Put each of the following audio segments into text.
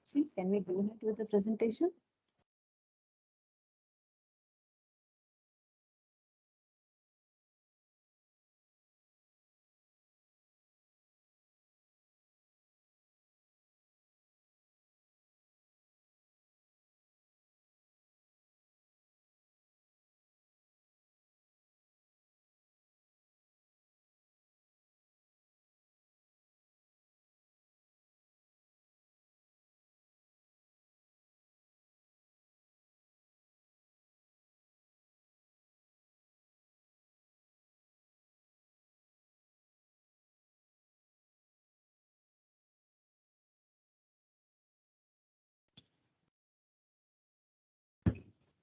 Tapsi, can we go ahead with the presentation?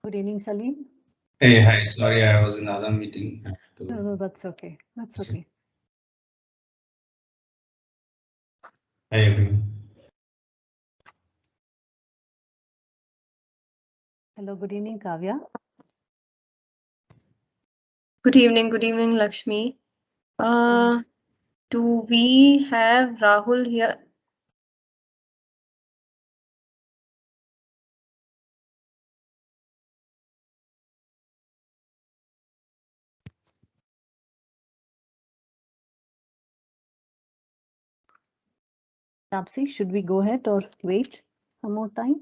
Good evening, Salim. Hey, hi. Sorry, I was in another meeting. No, that's okay. That's okay. Hi, everyone. Hello, good evening, Kavya. Good evening, Lakshmi. Do we have Rahul here? Tapsi, should we go ahead or wait some more time?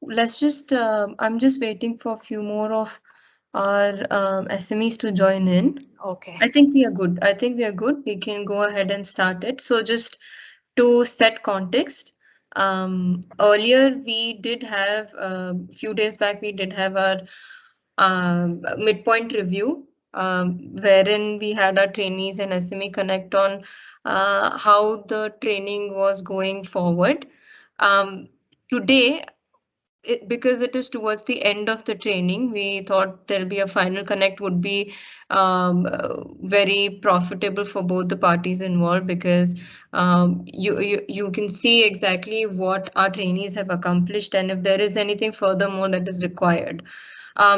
Let's just, I'm just waiting for a few more of our SMEs to join in. Okay. I think we are good. I think we are good. We can go ahead and start it. So just to set context, earlier we did have, a few days back, we did have our midpoint review, wherein we had our trainees and SME connect on how the training was going forward. Today, because it is towards the end of the training, we thought there'll be a final connect would be very profitable for both the parties involved, because you can see exactly what our trainees have accomplished and if there is anything furthermore that is required.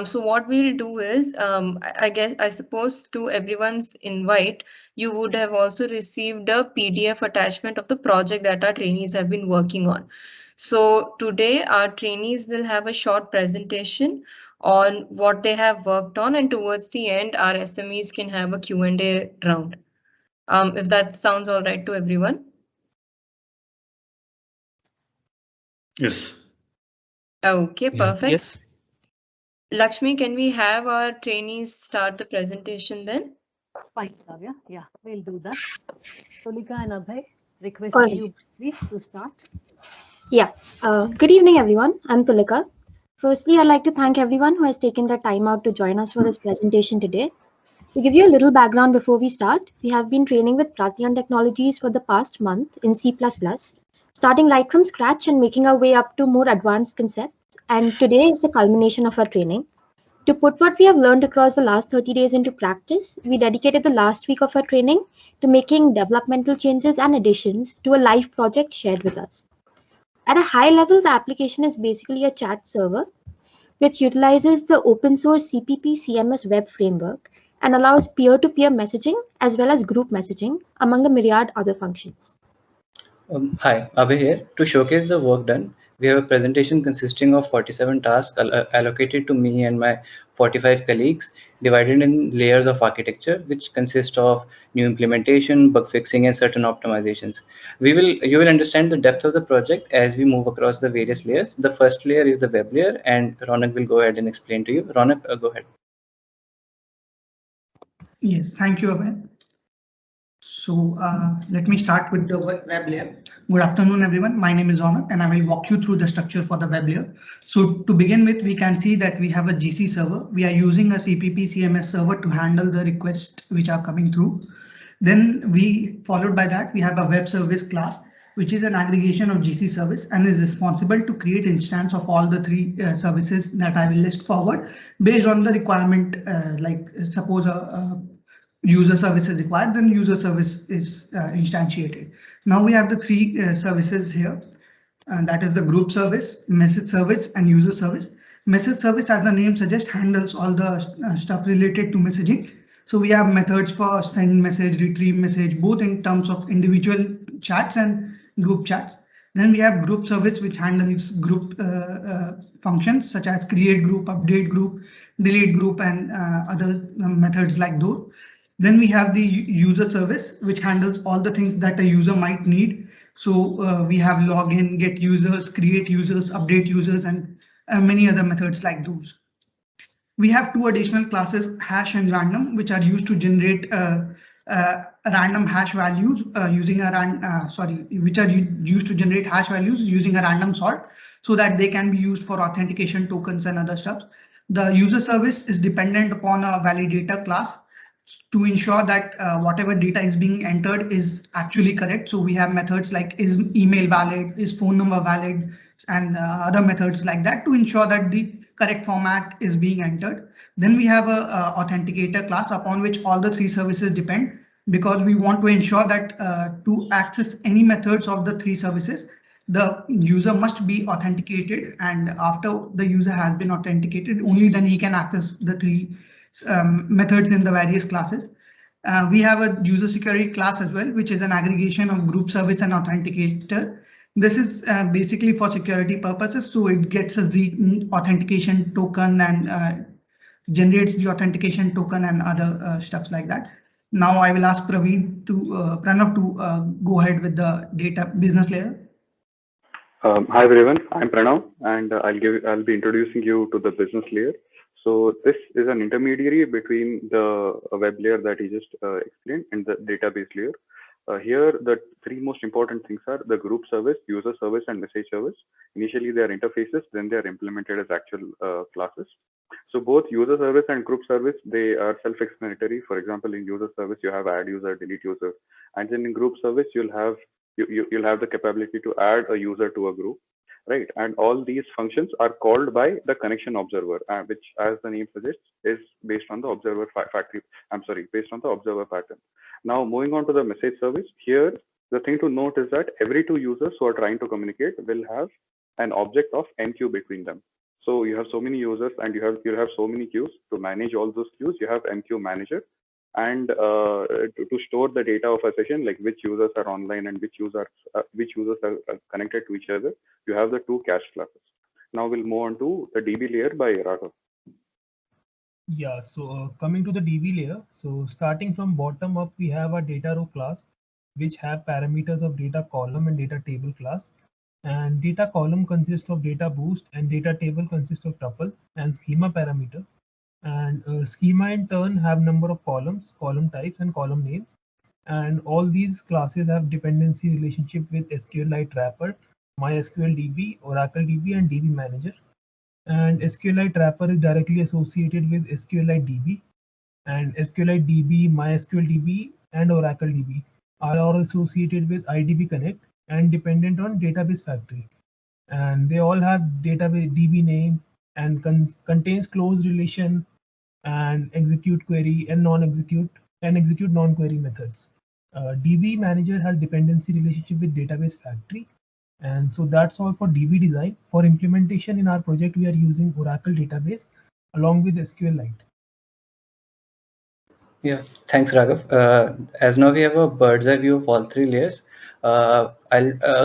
So what we'll do is, I suppose to everyone's invite, you would have also received a PDF attachment of the project that our trainees have been working on. So today our trainees will have a short presentation on what they have worked on, and towards the end our SMEs can have a Q&A round. If that sounds all right to everyone. Yes. Okay, perfect. Yes. Lakshmi, can we have our trainees start the presentation then? Fine, Kavya. Yeah, we'll do that. Tulika and Abhay, request All right. you please to start. Yeah. Good evening, everyone. I'm Tulika. Firstly, I'd like to thank everyone who has taken the time out to join us for this presentation today. To give you a little background before we start, we have been training with Pratyan Technologies for the past month in C++, starting right from scratch and making our way up to more advanced concepts. And today is the culmination of our training. To put what we have learned across the last 30 days into practice, we dedicated the last week of our training to making developmental changes and additions to a live project shared with us. At a high level, the application is basically a chat server which utilizes the open source CPP CMS web framework and allows peer-to-peer messaging as well as group messaging among a myriad other functions. Hi, Abhay here. To showcase the work done, we have a presentation consisting of 47 tasks allocated to me and my 45 colleagues, divided in layers of architecture, which consist of new implementation, bug fixing, and certain optimizations. You will understand the depth of the project as we move across the various layers. The first layer is the web layer, and Ronak will go ahead and explain to you. Ronak, go ahead. Yes, thank you, Abhay. So let me start with the web layer. Good afternoon, everyone. My name is Ronak, and I will walk you through the structure for the web layer. So to begin with, we can see that we have a GC server. We are using a CPP CMS server to handle the requests which are coming through. Then followed by that, we have a web service class, which is an aggregation of GC service and is responsible to create instance of all the three services that I will list forward based on the requirement. Like suppose a user service is required, then user service is instantiated. Now we have the three services here, and that is the group service, message service, and user service. Message service, as the name suggests, handles all the stuff related to messaging. So we have methods for send message, retrieve message, both in terms of individual chats and group chats. Then we have group service, which handles group functions such as create group, update group, delete group, and other methods like those. Then we have the user service, which handles all the things that a user might need. So we have login, get users, create users, update users, and many other methods like those. We have two additional classes, hash and random, which are used to generate random hash values using a which are used to generate hash values using a random sort, so that they can be used for authentication tokens and other stuff. The user service is dependent upon a validator class to ensure that whatever data is being entered is actually correct. So we have methods like is email valid, is phone number valid, and other methods like that to ensure that the correct format is being entered. Then we have a authenticator class upon which all the three services depend, because we want to ensure that to access any methods of the three services, the user must be authenticated, and after the user has been authenticated, only then he can access the three methods in the various classes. We have a user security class as well, which is an aggregation of group service and authenticator. This is basically for security purposes, so it gets us the authentication token and generates the authentication token and other stuff like that. Now I will ask Pranav to go ahead with the data business layer. Hi everyone, I'm Pranav, and I'll be introducing you to the business layer. So this is an intermediary between the web layer that he just explained and the database layer. Here, the three most important things are the group service, user service, and message service. Initially, they are interfaces, then they are implemented as actual classes. So both user service and group service, they are self-explanatory. For example, in user service, you have add user, delete user, and then in group service, you'll have the capability to add a user to a group, right? And all these functions are called by the connection observer, which, as the name suggests, is based on the observer based on the observer pattern. Now, moving on to the message service, here, the thing to note is that every two users who are trying to communicate will have an object of MQ between them. So you have so many users and you'll have so many queues. To manage all those queues, you have MQ manager. And to store the data of a session, like which users are online and which users are connected to each other, you have the two cache classes. Now we'll move on to the DB layer by Raghav. Yeah, so coming to the DB layer, so starting from bottom up, we have a data row class, which have parameters of data column and data table class. And data column consists of data boost and data table consists of tuple and schema parameter. And schema in turn have number of columns, column types, and column names. And all these classes have dependency relationship with SQLite wrapper, MySQL DB, Oracle DB, and DB manager. And SQLite wrapper is directly associated with SQLite DB, and SQLite DB, MySQL DB, and Oracle DB are all associated with IDB Connect and dependent on Database Factory. And they all have database DB name and contains closed relation and execute query and execute non-query methods. DB manager has dependency relationship with Database Factory. And so that's all for DB design. For implementation in our project, we are using Oracle database along with SQLite. Yeah, thanks, Raghav. As now we have a bird's eye view of all three layers. A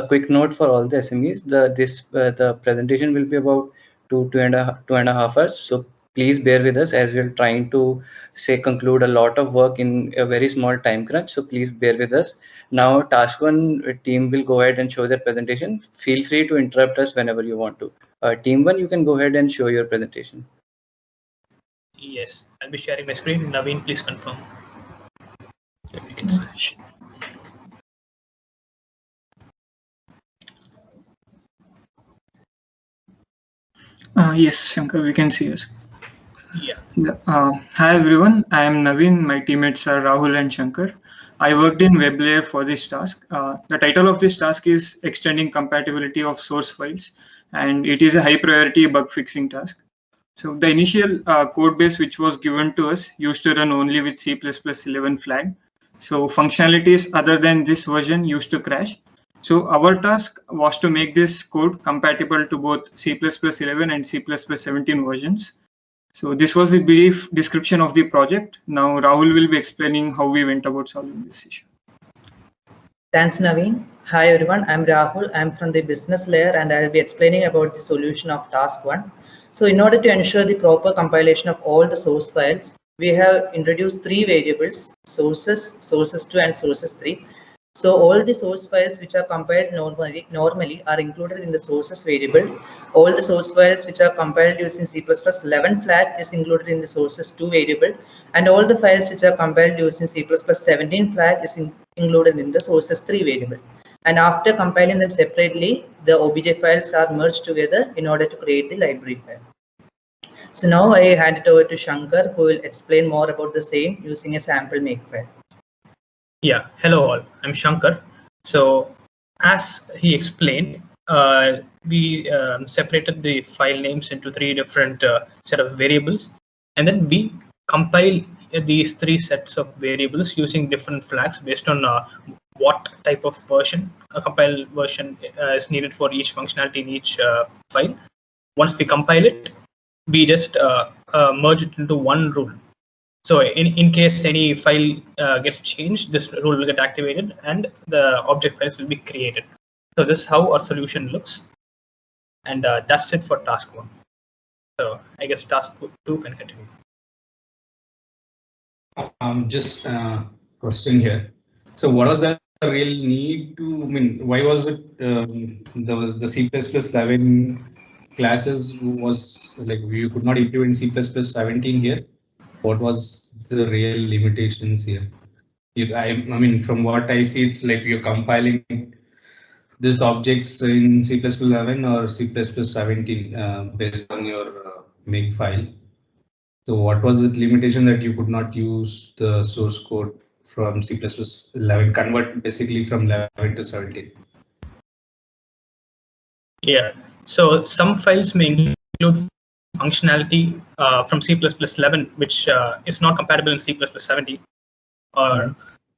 quick note for all the SMEs: the presentation will be about two and a half hours. So please bear with us as we're trying to conclude a lot of work in a very small time crunch. So please bear with us. Now, task one team will go ahead and show their presentation. Feel free to interrupt us whenever you want to. Team one, you can go ahead and show your presentation. Yes, I'll be sharing my screen. Naveen, please confirm. So if you can switch. Yes, Shankar, we can see us. Yeah. Hi everyone, I am Naveen. My teammates are Rahul and Shankar. I worked in WebLayer for this task. The title of this task is Extending Compatibility of Source Files, and it is a high priority bug fixing task. So the initial code base which was given to us used to run only with C++11 flag. So functionalities other than this version used to crash. So our task was to make this code compatible to both C++11 and C++17 versions. So this was the brief description of the project. Now Rahul will be explaining how we went about solving this issue. Thanks, Naveen. Hi, everyone. I'm Rahul. I'm from the business layer, and I'll be explaining about the solution of task 1. So in order to ensure the proper compilation of all the source files, we have introduced 3 variables: sources, sources 2, and sources 3. So all the source files which are compiled normally are included in the sources variable. All the source files which are compiled using C++11 flag is included in the sources 2 variable, and all the files which are compiled using C++17 flag is included in the sources 3 variable. And after compiling them separately, the OBJ files are merged together in order to create the library file. So now I hand it over to Shankar, who will explain more about the same using a sample makefile. Yeah, hello all, I'm Shankar. So as he explained, we separated the file names into 3 different set of variables, and then we compile these 3 sets of variables using different flags based on what type of version, a compiled version is needed for each functionality in each file. Once we compile it, we just merge it into one rule. So in case any file gets changed, this rule will get activated and the object files will be created. So this is how our solution looks. And that's it for task 1. So I guess task 2 can continue. Just question here. So what was the real need to, I mean, why was it the C++11 classes was like you could not implement C++17 here? What was the real limitations here? I mean, from what I see, it's like you're compiling these objects in C++11 or C++17 based on your make file. So what was the limitation that you could not use the source code from C++11, convert basically from 11 to 17? Yeah, so some files may include functionality from C++11, which is not compatible in C++17.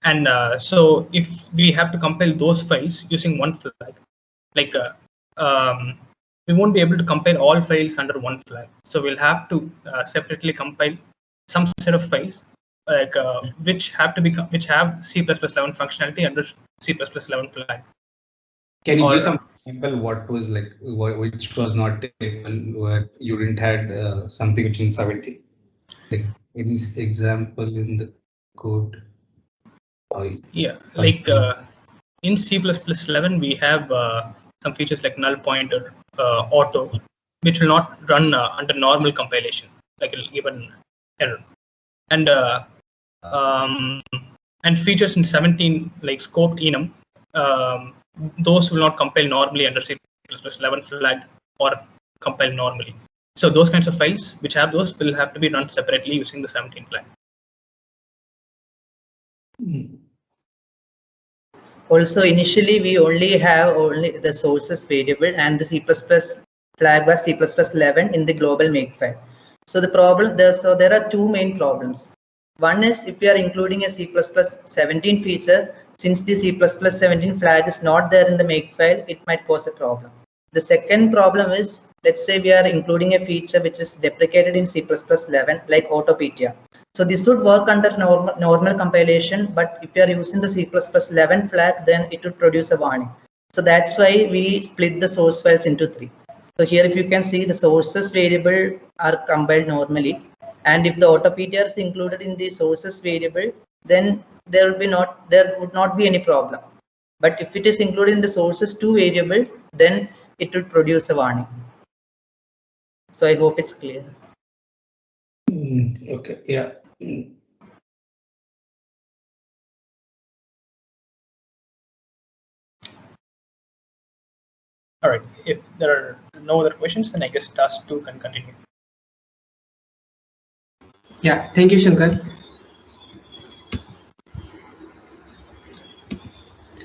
And so if we have to compile those files using one flag, like we won't be able to compile all files under one flag. So we'll have to separately compile some set of files like which have C++11 functionality under C++11 flag. Can you give some example what was like which was not able, where you didn't had something which in 17? Like any example in the code? Yeah, like in C++11 we have some features like null pointer, auto, which will not run under normal compilation, like it'll give an error. And features in 17 like scoped enum, those will not compile normally under C++11 flag or compile normally. So those kinds of files which have those will have to be run separately using the 17 flag. Also, initially we only have the sources variable and the C++ flag was C++11 in the global makefile. So the problem there are 2 main problems. One is if we are including a C++17 feature, since the C++17 flag is not there in the makefile, it might cause a problem. The second problem is, let's say we are including a feature which is deprecated in C++11 like autoptr. So this would work under normal compilation, but if you are using the C++11 flag, then it would produce a warning. So that's why we split the source files into 3. So here if you can see, the sources variable are compiled normally, and if the autoptr is included in the sources variable, then there would not be any problem. But if it is included in the sources 2 variable, then it would produce a warning. So I hope it's clear. Okay, yeah. All right, if there are no other questions, then I guess task 2 can continue. Yeah, thank you, Shankar.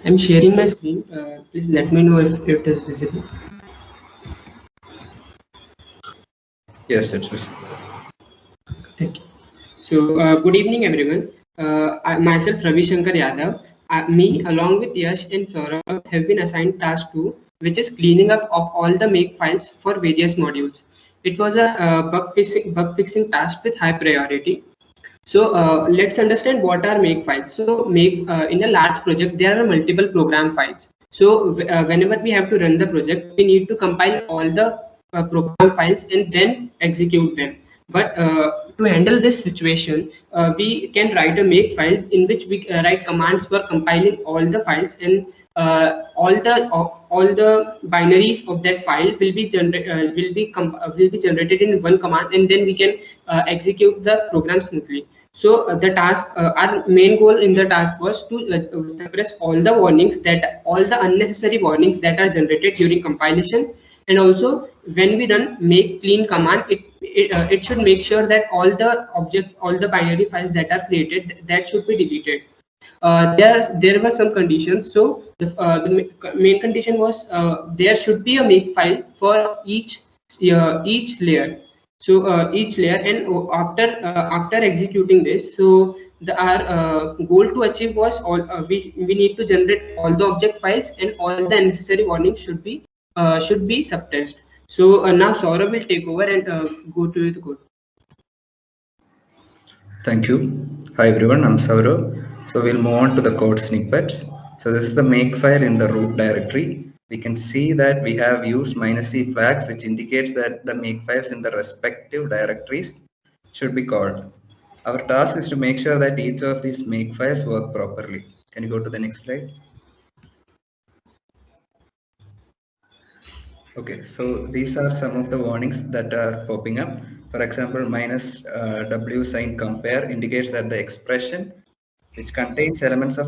I'm sharing my screen. Please let me know if it is visible. Yes, it's visible. Thank you. So, good evening, everyone. Myself, Ravi Shankar Yadav. Me, along with Yash and Saurabh, have been assigned task 2, which is cleaning up of all the make files for various modules. It was a bug fixing task with high priority. So let's understand what are make files. So in a large project, there are multiple program files. So whenever we have to run the project, we need to compile all the program files and then execute them. But to handle this situation, we can write a make file in which we write commands for compiling all the files, and all the binaries of that file will be generated in one command, and then we can execute the program smoothly. So the task, our main goal in the task was to suppress all the unnecessary warnings that are generated during compilation. And also, when we run make clean command, it should make sure that all the binary files that are created, that should be deleted. There were some conditions. So the main condition was there should be a make file for each layer. So each layer, and after executing this, so our goal to achieve was we need to generate all the object files, and all the unnecessary warnings should be suppressed. So now Saurabh will take over and go to the code. Thank you. Hi everyone, I'm Saurabh. So we'll move on to the code snippets. So this is the makefile in the root directory. We can see that we have used -c flags, which indicates that the makefiles in the respective directories should be called. Our task is to make sure that each of these makefiles work properly. Can you go to the next slide? Okay, so these are some of the warnings that are popping up. For example, -w sign compare indicates that the expression which contains elements of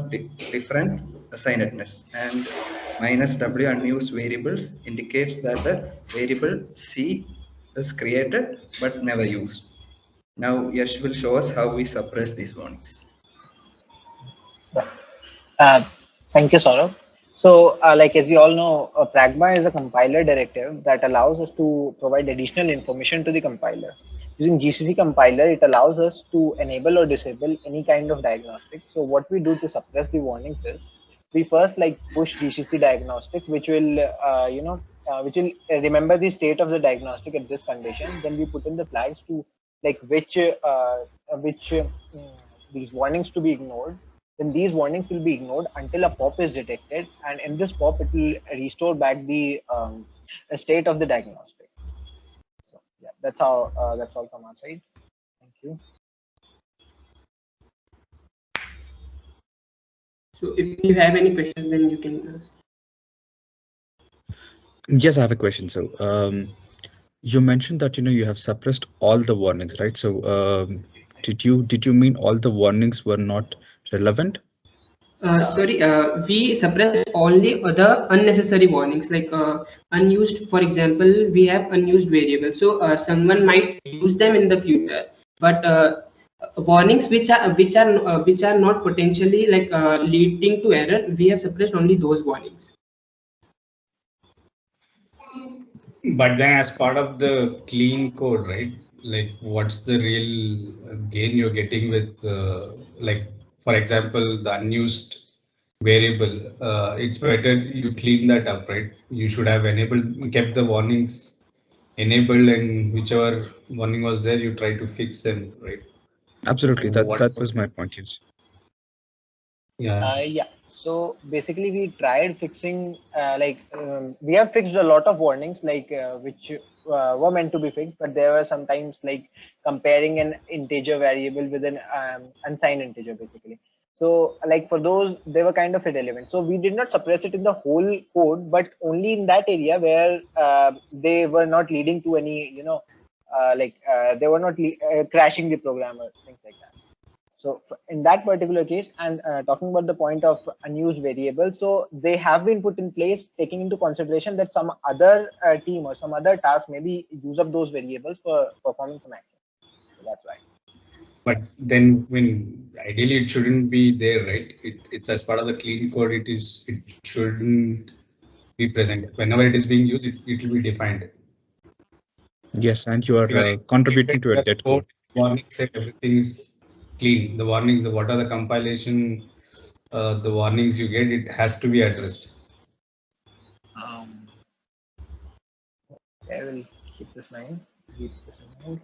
different assignedness, and -w unused variables indicates that the variable C is created but never used. Now Yash will show us how we suppress these warnings. Thank you, Saurabh. So, like as we all know, Pragma is a compiler directive that allows us to provide additional information to the compiler. Using GCC compiler, it allows us to enable or disable any kind of diagnostic. So what we do to suppress the warnings is we first push GCC diagnostic, which will remember the state of the diagnostic at this condition. Then we put in the flags to these warnings to be ignored. Then these warnings will be ignored until a pop is detected, and in this pop, it will restore back the state of the diagnostic. So yeah, that's all from our side. Thank you. So if you have any questions, then you can ask. Yes, I have a question. So you mentioned that you have suppressed all the warnings, right? So did you mean all the warnings were not relevant? Sorry, we suppress only the unnecessary warnings, like unused. For example, we have unused variables, so someone might use them in the future, but warnings which are not potentially leading to error, we have suppressed only those warnings. But then, as part of the clean code, right? Like, what's the real gain you're getting with, for example, the unused variable? It's better you clean that up, right? You should have kept the warnings enabled, and whichever warning was there, you try to fix them, right? Absolutely, So that was my point. Yes. Yeah. So basically, we tried fixing, we have fixed a lot of warnings, which were meant to be fixed, but there were sometimes comparing an integer variable with an unsigned integer, basically. So for those, they were kind of irrelevant. So we did not suppress it in the whole code, but only in that area where they were not leading to any, they were not crashing the program or things like that. So in that particular case, and talking about the point of unused variables, so they have been put in place taking into consideration that some other team or some other task maybe use up those variables for performing some action. So that's why. But then, ideally it shouldn't be there, right? It's as part of the clean code. It shouldn't be present. Whenever it is being used, it will be defined. Yes, and you are contributing to a dead code. Warning set, everything is clean. The warnings, what are the compilation, the warnings you get, it has to be addressed. I will keep this in mind. keep this in mind.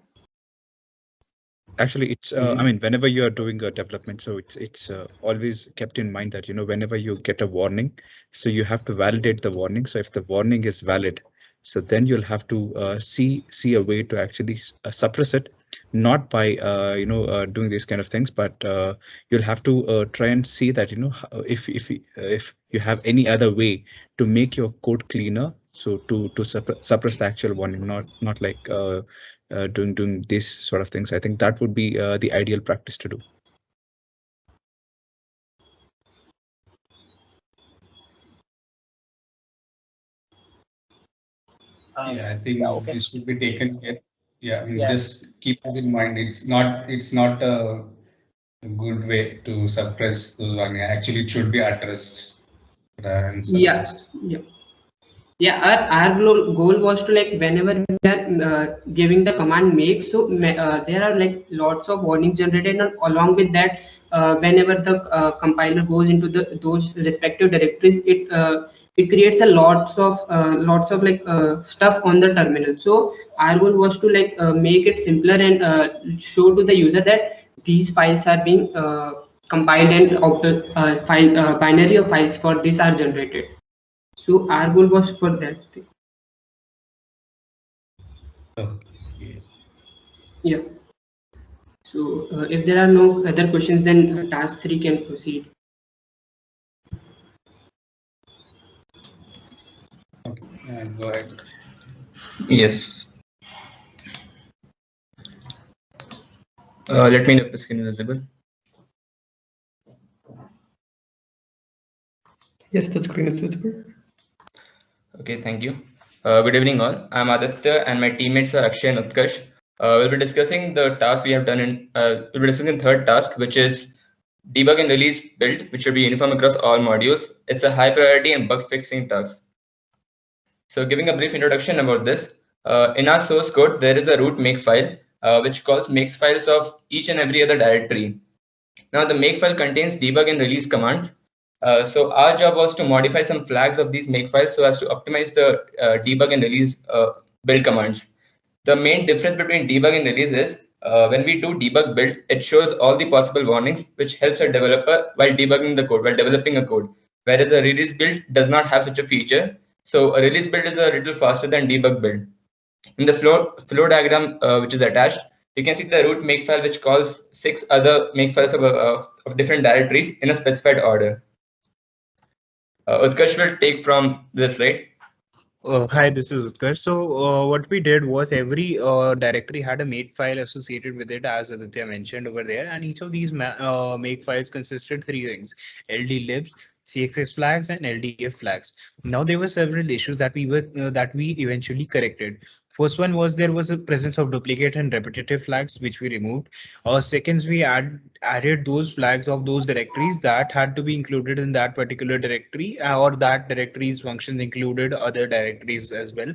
Actually, it's I mean, whenever you are doing a development, so it's always kept in mind that whenever you get a warning, so you have to validate the warning. So if the warning is valid, so then you'll have to see a way to actually suppress it, not by doing these kind of things, but you'll have to try and see that if you have any other way to make your code cleaner, so to suppress the actual warning, not like doing these sort of things. I think that would be the ideal practice to do. Yeah, I think this should be taken care. Yeah, I mean, Yeah. just keep this in mind. It's not a good way to suppress those warnings. Actually, it should be addressed. Yeah. Our goal was to, like, whenever we are giving the command make, so there are like lots of warnings generated, and along with that, whenever the compiler goes into those respective directories, it creates a lots of like stuff on the terminal. So our goal was to, like, make it simpler and show to the user that these files are being compiled, and binary of files for this are generated. So our goal was for that thing. Okay. Yeah. So if there are no other questions, then task 3 can proceed. Okay, go ahead. Yes. Let me know if the screen is visible. Yes, the screen is visible. Okay, thank you. Good evening all. I'm Aditya and my teammates are Akshay and Utkarsh. We'll be discussing the task we have done in, we'll be discussing the third task, which is debug and release build, which should be uniform across all modules. It's a high priority and bug fixing task. So giving a brief introduction about this, in our source code, there is a root makefile, which calls makefiles of each and every other directory. Now the makefile contains debug and release commands. So our job was to modify some flags of these makefiles so as to optimize the debug and release build commands. The main difference between debug and release is when we do debug build, it shows all the possible warnings, which helps a developer while debugging the code, while developing a code. Whereas a release build does not have such a feature. So a release build is a little faster than debug build. In the flow diagram, which is attached, you can see the root makefile, which calls 6 other makefiles of different directories in a specified order. Utkarsh will take from this, right? Hi, this is Utkarsh. So what we did was every directory had a makefile associated with it, as Aditya mentioned over there, and each of these makefiles consisted 3 things: LD libs, CXX flags, and LDF flags. Now there were several issues that we eventually corrected. First one was there was a presence of duplicate and repetitive flags, which we removed. Second, we added those flags of those directories that had to be included in that particular directory, or that directory's functions included other directories as well.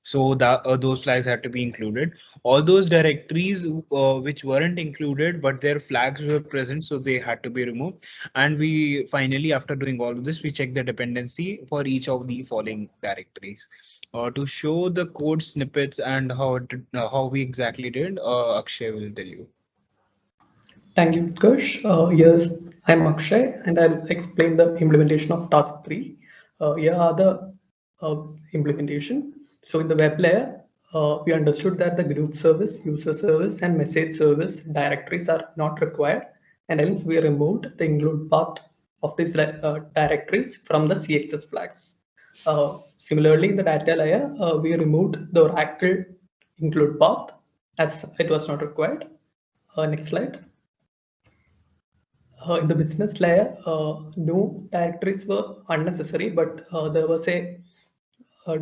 So that those flags had to be included. All those directories which weren't included, but their flags were present, so they had to be removed. And we finally, after doing all of this, we checked the dependency for each of the following directories. To show the code snippets and how we exactly did, Akshay will tell you. Thank you, Utkarsh. Yes, I'm Akshay, and I'll explain the implementation of task 3. Here are the implementation. So in the web layer, we understood that the group service, user service, and message service directories are not required, and hence we removed the include path of these directories from the CXX flags. Similarly, in the data layer, we removed the Oracle include path as it was not required. Next slide. In the business layer, no directories were unnecessary, but there was a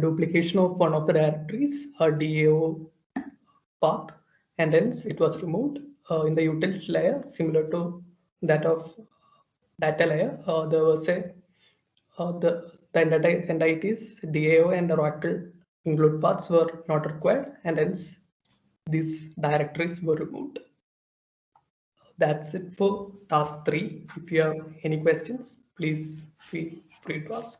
duplication of one of the directories, a DAO path, and hence it was removed. In the utils layer, similar to that of data layer, there was a the entities DAO and Oracle include paths were not required, and hence these directories were removed. That's it for task 3. If you have any questions, please feel free to ask.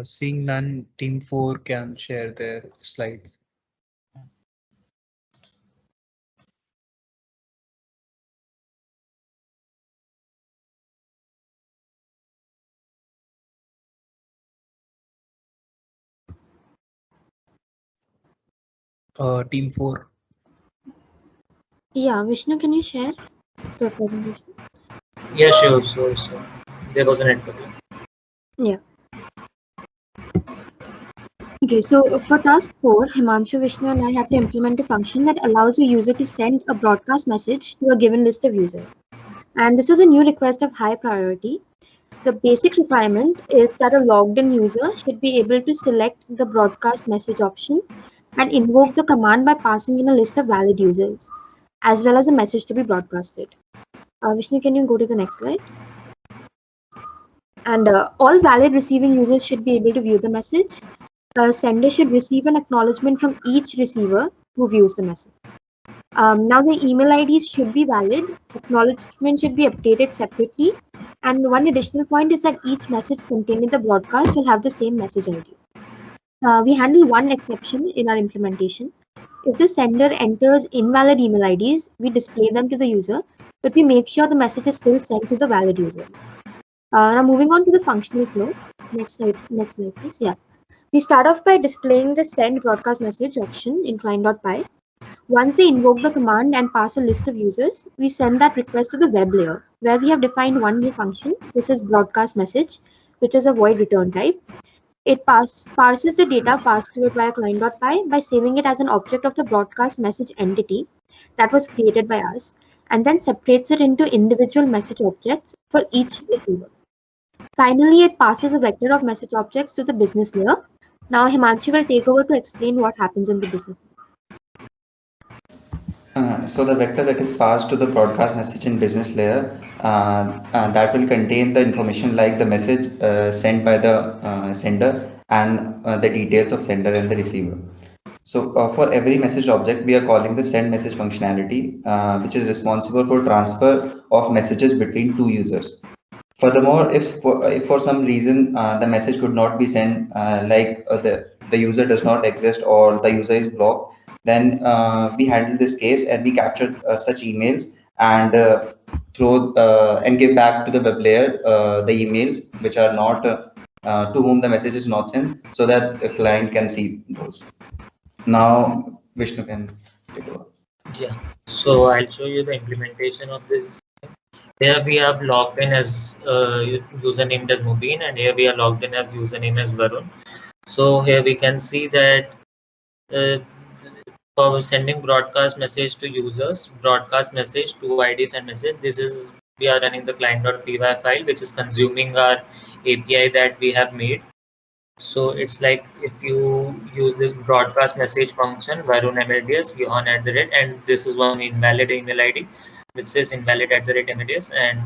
Seeing none, team 4 can share their slides. Team 4. Yeah, Vishnu, can you share the presentation? Yeah, sure. So there was a network. Yeah. Okay, so for task 4, Himanshu, Vishnu, and I have to implement a function that allows a user to send a broadcast message to a given list of users. And this was a new request of high priority. The basic requirement is that a logged in user should be able to select the broadcast message option and invoke the command by passing in a list of valid users, as well as a message to be broadcasted. Vishnu, can you go to the next slide? And all valid receiving users should be able to view the message. The sender should receive an acknowledgement from each receiver who views the message. Now the email IDs should be valid. Acknowledgement should be updated separately. And one additional point is that each message contained in the broadcast will have the same message ID. We handle one exception in our implementation. If the sender enters invalid email IDs, we display them to the user, but we make sure the message is still sent to the valid user. Now moving on to the functional flow. Next slide, please. Yeah. We start off by displaying the send broadcast message option in client.py. Once they invoke the command and pass a list of users, we send that request to the web layer, where we have defined one new function. This is broadcast message, which is a void return type. It parses the data passed to it via client.py by saving it as an object of the broadcast message entity that was created by us, and then separates it into individual message objects for each receiver. Finally, it passes a vector of message objects to the business layer. Now Himanshu will take over to explain what happens in the business layer. So the vector that is passed to the broadcast message in business layer, that will contain the information like the message sent by the sender and the details of sender and the receiver. So for every message object, we are calling the send message functionality, which is responsible for transfer of messages between two users. Furthermore, if for some reason the message could not be sent, like the user does not exist or the user is blocked, then we handle this case and we capture such emails and and give back to the web layer the emails which are not to whom the message is not sent, so that the client can see those. Now Vishnu can take over. Yeah, so I'll show you the implementation of this. Here we have logged in as username as Mubin, and here we are logged in as username as Varun. So here we can see that for sending broadcast message to users, broadcast message to IDs and message, this is, we are running the client.py file, which is consuming our API that we have made. So it's like if you use this broadcast message function, Varun MLDS, you on @ and this is one invalid email ID, which says invalid @ MLDS, and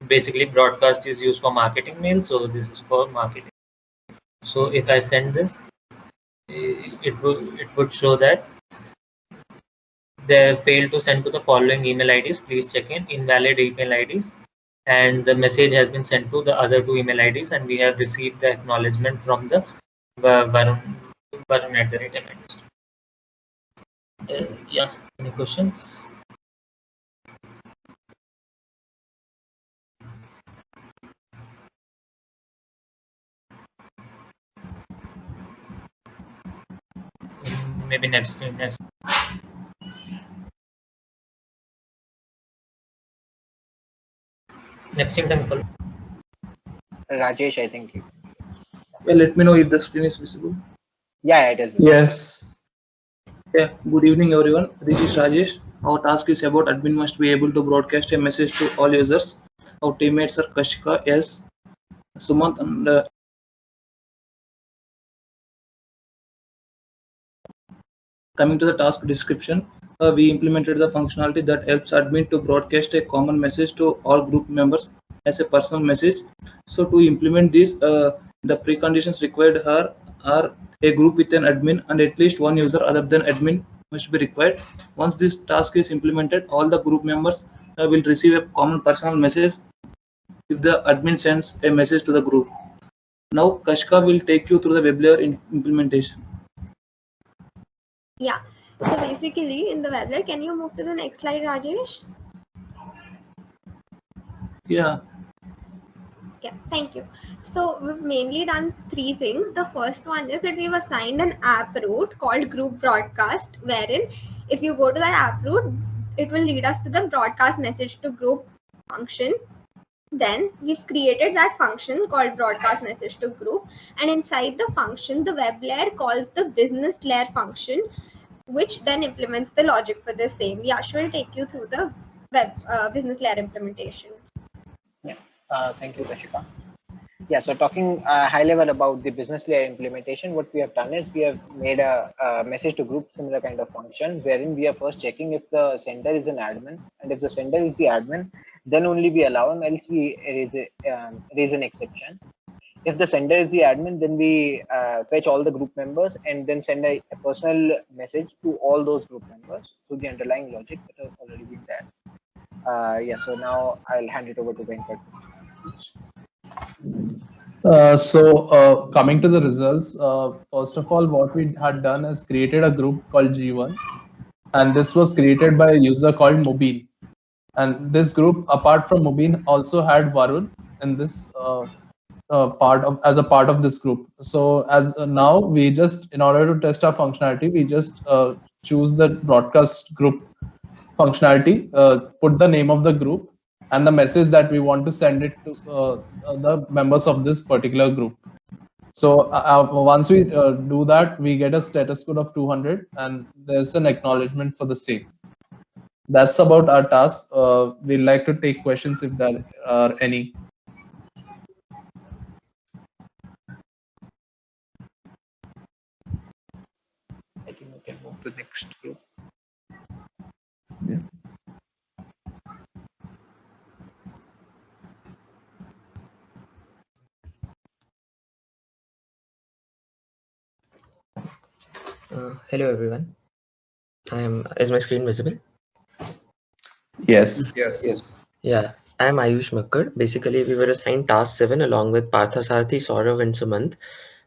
basically broadcast is used for marketing mail. So this is for marketing. So if I send this, it would show that they failed to send to the following email IDs. Please check in invalid email IDs. And the message has been sent to the other two email IDs, and we have received the acknowledgement from the Varun @MLDS. Yeah, any questions? Maybe next. Next thing, Nicole. Rajesh, I think. Well, let me know if the screen is visible. Yeah, it is. Yes. Yeah, good evening, everyone. This is Rajesh. Our task is about admin must be able to broadcast a message to all users. Our teammates are Kashika, S, Sumant, and coming to the task description, we implemented the functionality that helps admin to broadcast a common message to all group members as a personal message. So to implement this, the preconditions required are a group with an admin and at least one user other than admin must be required. Once this task is implemented, all the group members will receive a common personal message if the admin sends a message to the group. Now Kashka will take you through the web layer implementation. Yeah. So basically in the web layer, can you move to the next slide, Rajesh? Yeah. Yeah, thank you. So we've mainly done three things. The first one is that we've assigned an app route called group broadcast, wherein if you go to that app route, it will lead us to the broadcast message to group function. Then we've created that function called broadcast message to group, and inside the function, the web layer calls the business layer function, which then implements the logic for the same. Yash will take you through the web business layer implementation. Thank you, Kashika. Yeah, so talking high level about the business layer implementation, what we have done is we have made a message to group similar kind of function, wherein we are first checking if the sender is an admin, and if the sender is the admin, then only we allow him, else we raise an exception. If the sender is the admin, then we fetch all the group members and then send a personal message to all those group members through the underlying logic that has already been there. Yeah, so now I'll hand it over to Venkat. Coming to the results, first of all, what we had done is created a group called G1, and this was created by a user called Mubin. And this group, apart from Mubin, also had Varun in this as a part of this group. So as now we just, in order to test our functionality, we just choose the broadcast group functionality, put the name of the group and the message that we want to send it to the members of this particular group. So once we do that, we get a status code of 200 and there's an acknowledgement for the same. That's about our task. We'd like to take questions if there are any. I think we can move to the next group. Yeah. Hello everyone. Is my screen visible? Yes. Yes. Yeah, I'm Ayush Makkar. Basically, we were assigned task 7 along with Parthasarathi, Saurav and Sumant.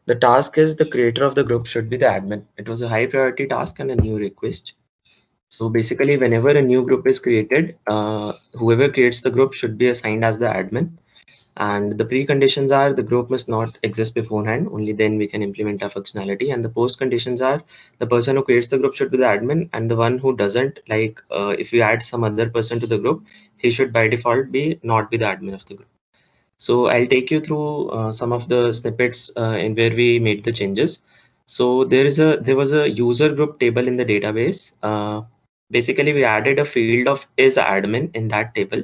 The task is the creator of the group should be the admin. It was a high priority task and a new request. So basically, whenever a new group is created, whoever creates the group should be assigned as the admin. And the preconditions are the group must not exist beforehand, only then we can implement our functionality. And the post conditions are the person who creates the group should be the admin, and the one who doesn't, like if we add some other person to the group, he should by default not be the admin of the group. So I'll take you through some of the snippets in where we made the changes. So there was a user group table in the database. Basically, we added a field of is admin in that table.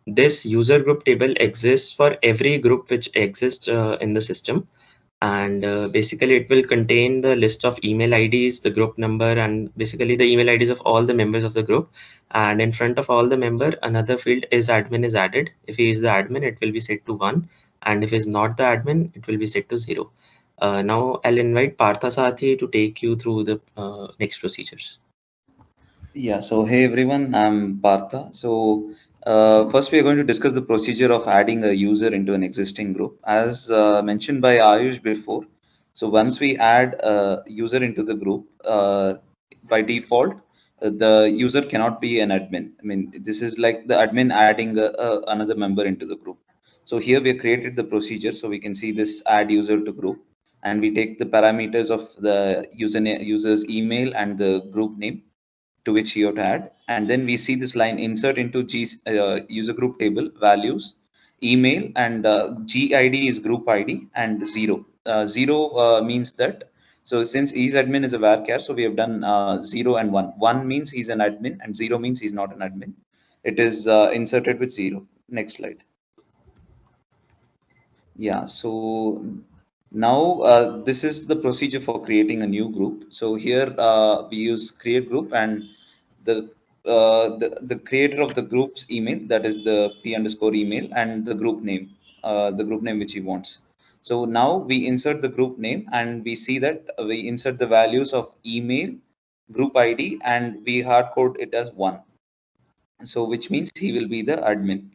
This user group table exists for every group which exists in the system, and basically it will contain the list of email IDs, the group number, and basically the email IDs of all the members of the group. And in front of all the member, another field is admin is added. If he is the admin, it will be set to 1, and if he is not the admin, it will be set to 0. Now I'll invite Parthasarathi to take you through the next procedures. Yeah, so hey everyone, I'm Partha. So first we are going to discuss the procedure of adding a user into an existing group. As mentioned by Ayush before, so once we add a user into the group, by default, the user cannot be an admin. I mean, this is like the admin adding another member into the group. So here we have created the procedure, so we can see this add user to group, and we take the parameters of the user's email and the group name to which he ought to add, and then we see this line insert into user group table values, email, and GID is group ID, and 0. 0 means that, so since he's admin is a varchar, so we have done 0 and 1. 1 means he's an admin and 0 means he's not an admin. It is inserted with 0. Next slide. Yeah, so now this is the procedure for creating a new group. So here we use create group, and the creator of the group's email, that is the p_email, and the group name which he wants. So now we insert the group name, and we see that we insert the values of email, group ID, and we hard code it as 1. So which means he will be the admin.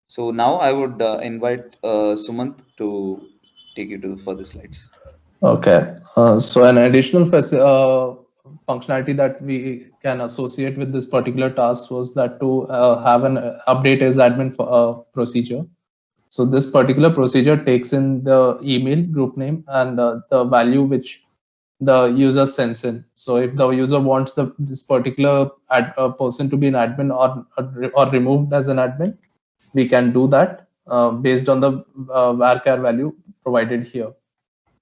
So now I would invite Sumant to take you to the further slides. Okay. So an additional functionality that we can associate with this particular task was that to have an update as admin procedure. So this particular procedure takes in the email group name and the value which the user sends in. So if the user wants this particular person to be an admin or removed as an admin, we can do that based on the varchar value provided here.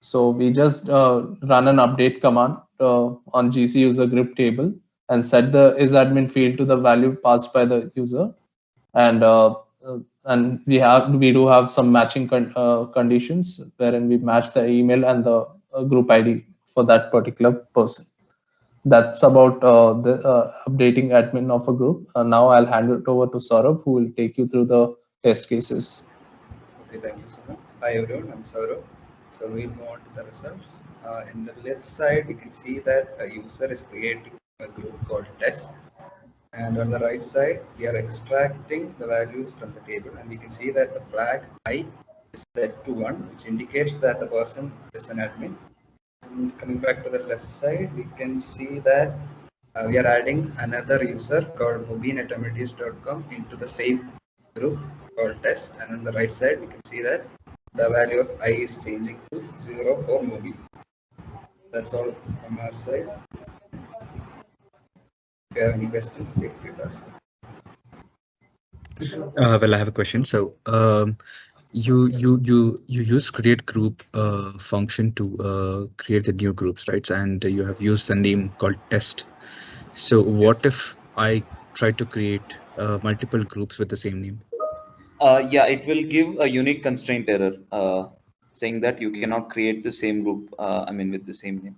So we just run an update command on GC user group table and set the isAdmin field to the value passed by the user, and we do have some matching conditions wherein we match the email and the group ID for that particular person. That's about the updating admin of a group. Now I'll hand it over to Saurabh, who will take you through the test cases. Okay, thank you so much. Hi everyone, I'm Saurabh. So we'll move on to the results. In the left side, we can see that a user is creating a group called test. And on the right side, we are extracting the values from the table, and we can see that the flag I is set to 1, which indicates that the person is an admin. And coming back to the left side, we can see that we are adding another user called mubin@amenities.com into the same group called test. And on the right side, we can see that the value of I is changing to 0 for Mubin. That's all from our side. If you have any questions, feel free to ask. Well, I have a question. So you use create group function to create the new groups, right? And you have used the name called test. So what if I try to create multiple groups with the same name? Yeah, it will give a unique constraint error saying that you cannot create the same group, with the same name.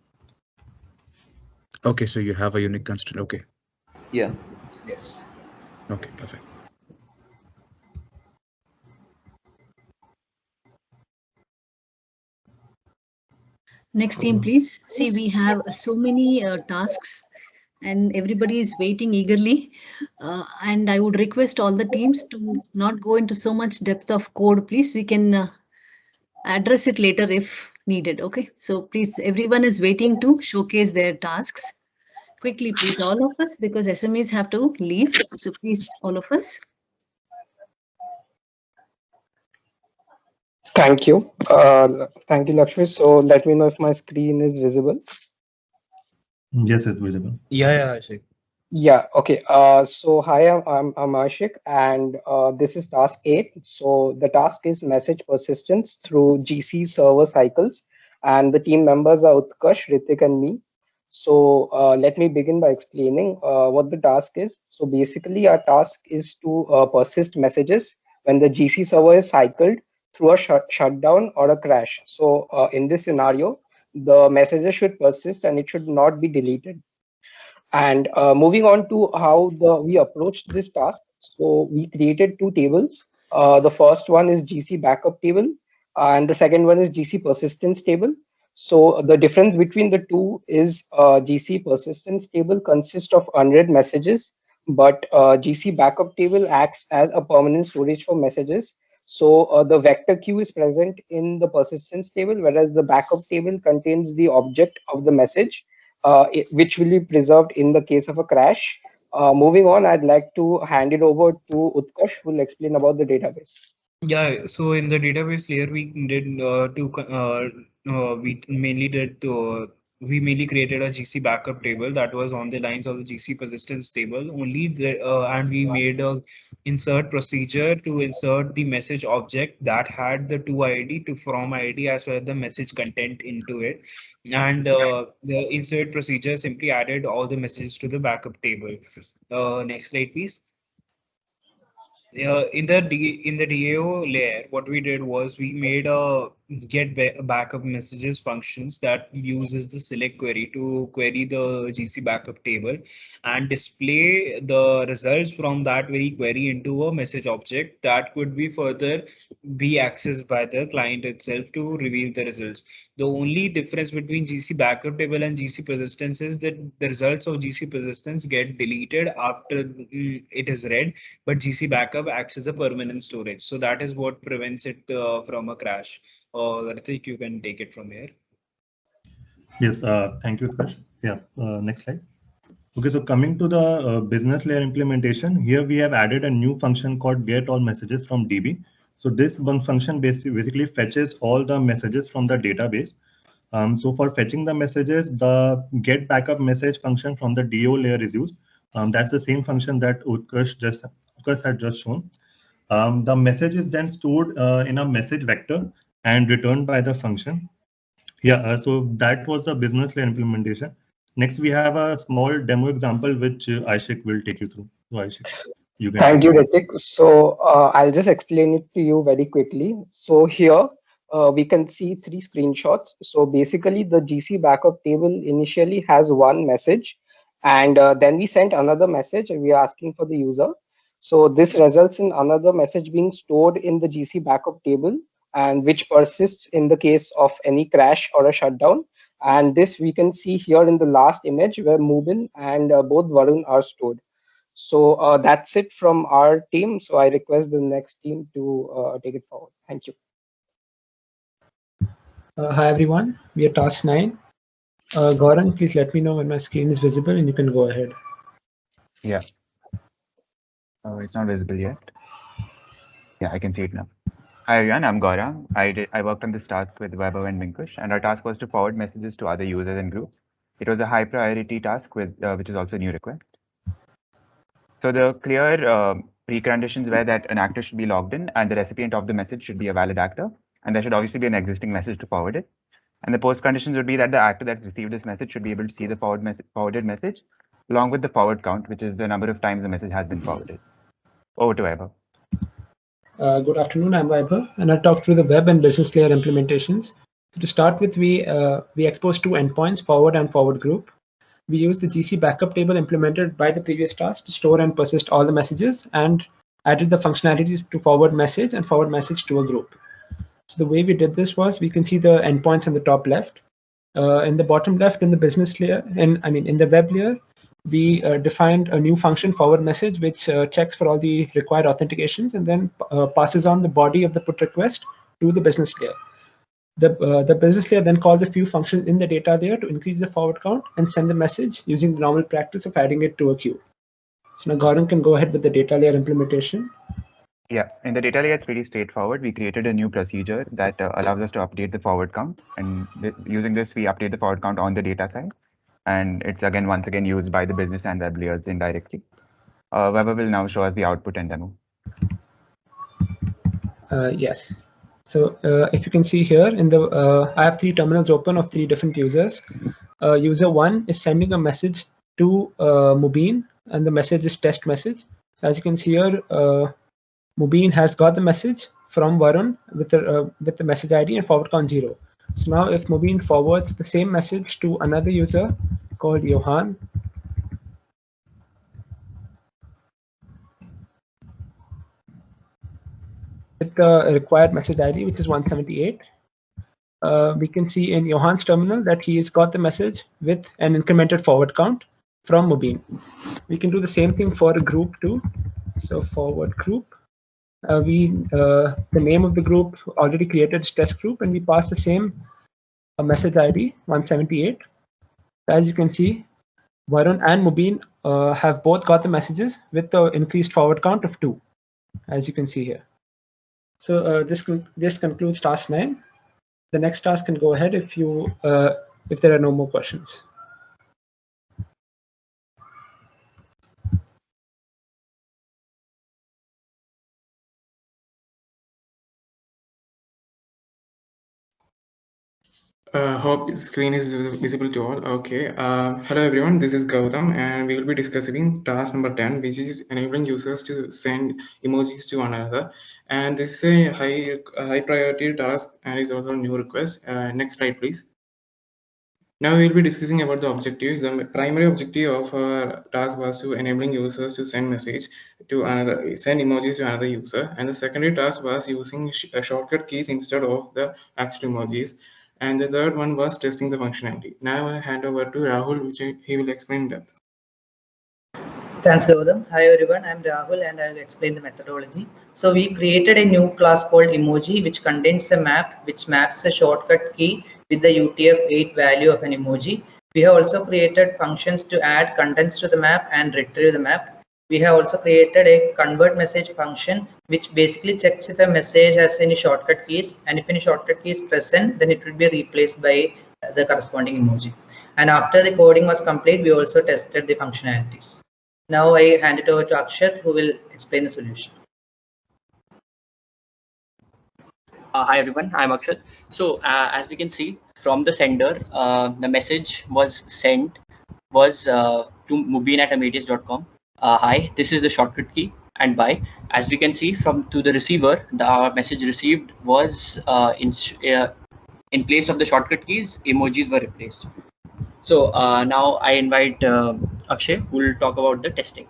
Okay, so you have a unique constraint. Okay. Yeah. Yes. Okay, perfect. Next team, please. See, we have so many tasks and everybody is waiting eagerly. And I would request all the teams to not go into so much depth of code, please. We can address it later if needed. Okay, so please, everyone is waiting to showcase their tasks. Quickly, please, all of us, because SMEs have to leave. So please, all of us. Thank you. Thank you, Lakshmi. So let me know if my screen is visible. Yes, it's visible. Yeah, Ashik. Yeah, okay. So hi, I'm Ashik, and this is task 8. So the task is message persistence through GC server cycles, and the team members are Utkarsh, Ritik, and me. So let me begin by explaining what the task is. So basically, our task is to persist messages when the GC server is cycled through a shutdown or a crash. So in this scenario, the messages should persist and it should not be deleted. And moving on to how we approached this task. So we created 2 tables. The first one is GC backup table, and the second one is GC persistence table. So the difference between the two is GC persistence table consists of 100 messages, but GC backup table acts as a permanent storage for messages. So the vector queue is present in the persistence table, whereas the backup table contains the object of the message, which will be preserved in the case of a crash. Moving on, I'd like to hand it over to Utkarsh, who will explain about the database. Yeah, so in the database layer, we did we mainly created a GC backup table that was on the lines of the GC persistence table only, and we made a insert procedure to insert the message object that had the to ID to from ID as well as the message content into it, and the insert procedure simply added all the messages to the backup table. Next slide, please. In the DAO layer, what we did was we made a get backup messages functions that uses the select query to query the GC backup table and display the results from that very query into a message object that could be further be accessed by the client itself to reveal the results. The only difference between GC backup table and GC persistence is that the results of GC persistence get deleted after it is read, but GC backup acts as a permanent storage. So that is what prevents it from a crash. Ritik, you can take it from here. Yes, thank you, Utkarsh. Yeah, next slide. Okay, so coming to the business layer implementation, here we have added a new function called get all messages from DB. So this function basically fetches all the messages from the database. So for fetching the messages, the get backup message function from the DO layer is used. That's the same function that Utkarsh had just shown. The message is then stored in a message vector and returned by the function. Yeah, so that was the business layer implementation. Next, we have a small demo example which Aishik will take you through. So Aishik, you can. Thank you, Ritik. So I'll just explain it to you very quickly. So here we can see 3 screenshots. So basically the GC backup table initially has one message, and then we sent another message and we are asking for the user. So this results in another message being stored in the GC backup table, and which persists in the case of any crash or a shutdown. And this we can see here in the last image where Mubin and both Varun are stored. So that's it from our team. So I request the next team to take it forward. Thank you. Hi everyone, we are task 9. Gaurang, please let me know when my screen is visible and you can go ahead. Yeah. Oh, it's not visible yet. Yeah, I can see it now. Hi everyone, I'm Gaurang. I worked on this task with Vaibhav and Minkush, and our task was to forward messages to other users and groups. It was a high priority task with which is also a new request. So the clear preconditions were that an actor should be logged in and the recipient of the message should be a valid actor, and there should obviously be an existing message to forward it. And the post conditions would be that the actor that received this message should be able to see the forwarded message along with the forward count, which is the number of times the message has been forwarded. Over to Vaibhav. Good afternoon, I'm Vaibhav, and I'll talk through the web and business layer implementations. So to start with, we exposed 2 endpoints, forward and forward group. We used the GC backup table implemented by the previous task to store and persist all the messages, and added the functionalities to forward message and forward message to a group. So the way we did this was, we can see the endpoints in the top left. In the bottom left, in the business layer, in the web layer, we defined a new function, forward message, which checks for all the required authentications and then passes on the body of the put request to the business layer. The business layer then calls a few functions in the data layer to increase the forward count and send the message using the normal practice of adding it to a queue. So now Gaurang can go ahead with the data layer implementation. Yeah, in the data layer, it's pretty straightforward. We created a new procedure that allows us to update the forward count. And using this, we update the forward count on the data side. And it's once again used by the business and web layers indirectly. Vaibhav will now show us the output and demo. Yes. So if you can see here, in the I have 3 terminals open of 3 different users. User 1 is sending a message to Mubin, and the message is test message. So as you can see here, Mubin has got the message from Varun with the message ID and forward count 0. So now if Mubin forwards the same message to another user called Johan, with the required message ID, which is 178, we can see in Johan's terminal that he has got the message with an incremented forward count from Mubin. We can do the same thing for a group too. So forward group, the name of the group already created is test group, and we pass the same message ID 178. As you can see, Varun and Mubin have both got the messages with the increased forward count of 2, as you can see here. So this concludes task 9. The next task can go ahead if there are no more questions. Hope the screen is visible to all. Okay. Hello everyone, this is Gautam, and we will be discussing task number 10, which is enabling users to send emojis to one another. And this is a high priority task, and is also a new request. Next slide, please. Now we will be discussing about the objectives. The primary objective of our task was to enabling users to send emojis to another user, and the secondary task was using shortcut keys instead of the actual emojis. And the third one was testing the functionality. Now I hand over to Rahul, which he will explain in depth. Thanks, Gautam. Hi, everyone. I'm Rahul, and I'll explain the methodology. So we created a new class called emoji, which contains a map which maps a shortcut key with the UTF-8 value of an emoji. We have also created functions to add contents to the map and retrieve the map. We have also created a convert message function, which basically checks if a message has any shortcut keys, and if any shortcut key is present, then it will be replaced by the corresponding emoji. And after the coding was complete, we also tested the functionalities. Now I hand it over to Akshat, who will explain the solution. Hi everyone, I'm Akshat. So as we can see from the sender, the message was sent to mubin@amadeus.com. Hi, this is the shortcut key and bye. As we can see to the receiver, the message received was in place of the shortcut keys, emojis were replaced. So now I invite Akshay, who will talk about the testing.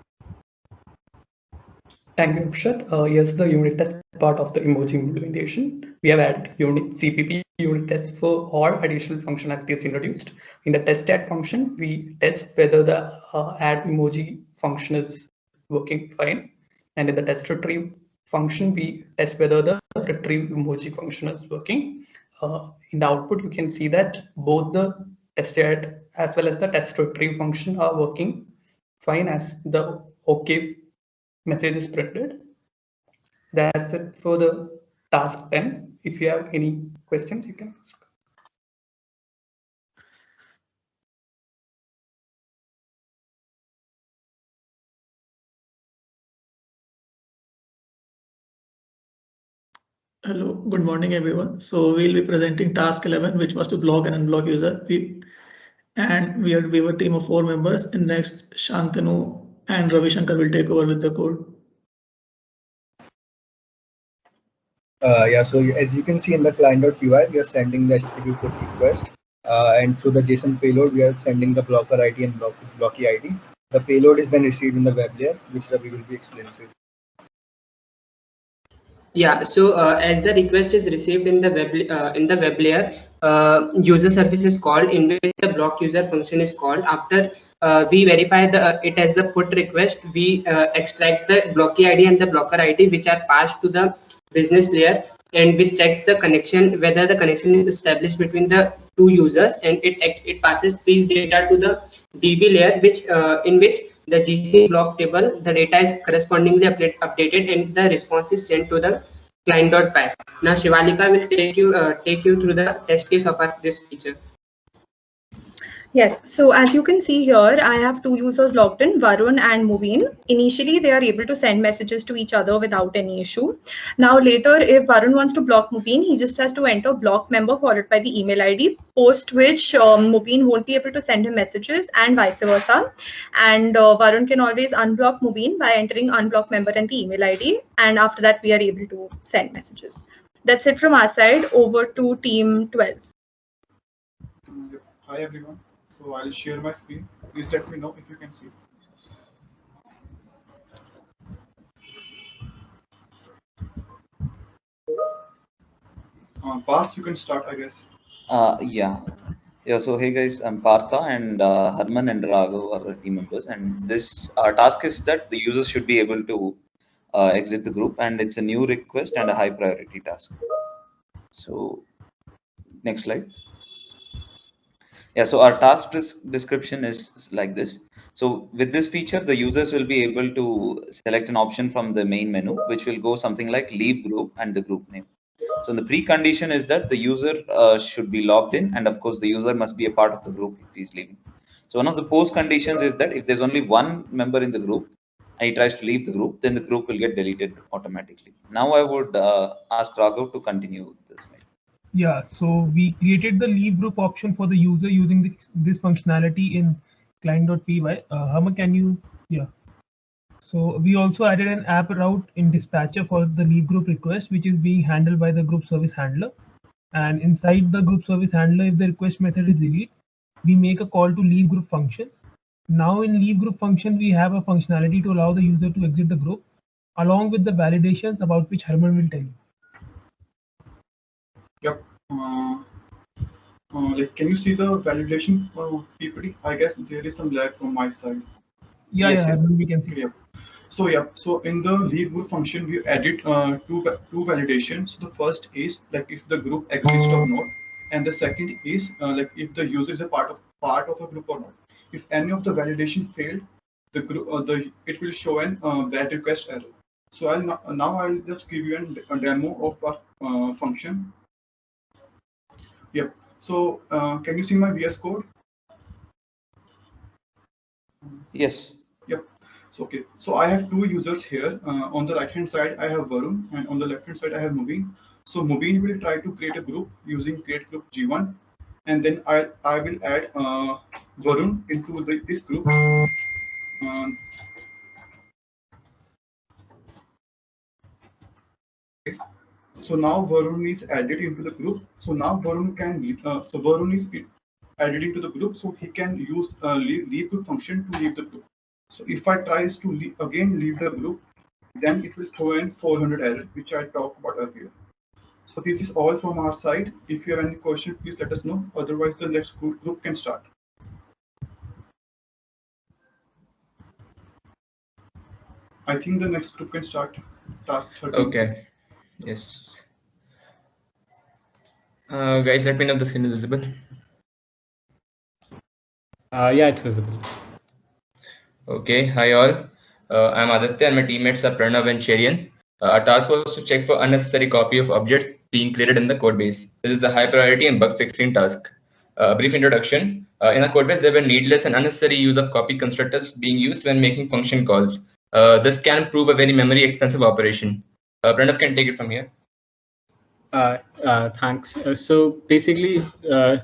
Thank you, Akshat. Yes, the unit test part of the emoji implementation. We have added CPP unit test for all additional functionalities introduced. In the test add function, we test whether the add emoji function is working fine. And in the test retrieve function, we test whether the retrieve emoji function is working. In the output, you can see that both the test add as well as the test retrieve function are working fine as the OK message is printed. That's it for the task 10. If you have any questions, you can ask. Hello, good morning, everyone. So we'll be presenting task 11, which was to block and unblock user. We were a team of 4 members, and next Shantanu and Ravi Shankar will take over with the code. Yeah, so as you can see in the client.py, we are sending the HTTP put request, and through the JSON payload, we are sending the blocker ID and blocky ID. The payload is then received in the web layer, which Ravi will be explaining to you. Yeah, so as the request is received in the web layer, user service is called, in which the block user function is called. After we verify it as the put request, we extract the blocky ID and the blocker ID, which are passed to the business layer, and which checks the connection, whether the connection is established between the 2 users, and it passes these data to the DB layer, which in which the GC block table, the data is correspondingly updated, and the response is sent to the client.py. Now Shivalika will take you through the test case of this feature. Yes, so as you can see here, I have 2 users logged in, Varun and Mubin. Initially, they are able to send messages to each other without any issue. Now later, if Varun wants to block Mubin, he just has to enter block member followed by the email ID, post which Mubin won't be able to send him messages, and vice versa. And Varun can always unblock Mubin by entering unblock member and the email ID. And after that, we are able to send messages. That's it from our side. Over to team 12. Hi, everyone. So I'll share my screen. Please let me know if you can see. Parth, you can start, I guess. Yeah. So hey guys, I'm Partha, and Harman and Raghav are the team members, and this task is that the users should be able to exit the group, and it's a new request and a high priority task. So next slide. Yeah, so our task description is like this. So with this feature, the users will be able to select an option from the main menu, which will go something like leave group and the group name. So the precondition is that the user should be logged in, and of course the user must be a part of the group if he's leaving. So one of the post conditions is that if there's only one member in the group and he tries to leave the group, then the group will get deleted automatically. Now I would ask Raghav to continue this. Yeah, so we created the leave group option for the user using this functionality in client.py. Hama, can you? Yeah. So we also added an app route in dispatcher for the leave group request, which is being handled by the group service handler. And inside the group service handler, if the request method is delete, we make a call to leave group function. Now in leave group function, we have a functionality to allow the user to exit the group, along with the validations about which Herman will tell you. Yep. Like, can you see the validation PPT? I guess there is some lag from my side. Yeah, Yes, yeah, yes. we can see. So in the leave group function, we added two validations. So the first is like if the group exists or not, and the second is like if the user is a part of a group or not. If any of the validation failed, the group it will show an bad request error. So now I'll just give you a demo of our function. Yep. So can you see my VS Code? Yes. Yep. So okay. So I have two users here. On the right hand side, I have Varun, and on the left hand side, I have Mubin. So Mubin will try to create a group using create group G1, and then I will add Varun into this group. So now Varun is added into the group. So now Varun can so Varun is added into the group, so he can use leave group function to leave the group. So if I tries to leave the group, then it will throw in 400 error, which I talked about earlier. So this is all from our side. If you have any question, please let us know. Otherwise, the next group can start. I think the next group can start. Task 13. Okay. Yes. Guys, let me know if the screen is visible. Yeah, it's visible. Okay, hi all. I'm Aditya and my teammates are Pranav and Sherian. Our task was to check for unnecessary copy of objects being created in the codebase. This is a high priority and bug fixing task. Brief introduction. In the codebase, there were needless and unnecessary use of copy constructors being used when making function calls. This can prove a very memory expensive operation. Pranav can take it from here. Thanks. So basically,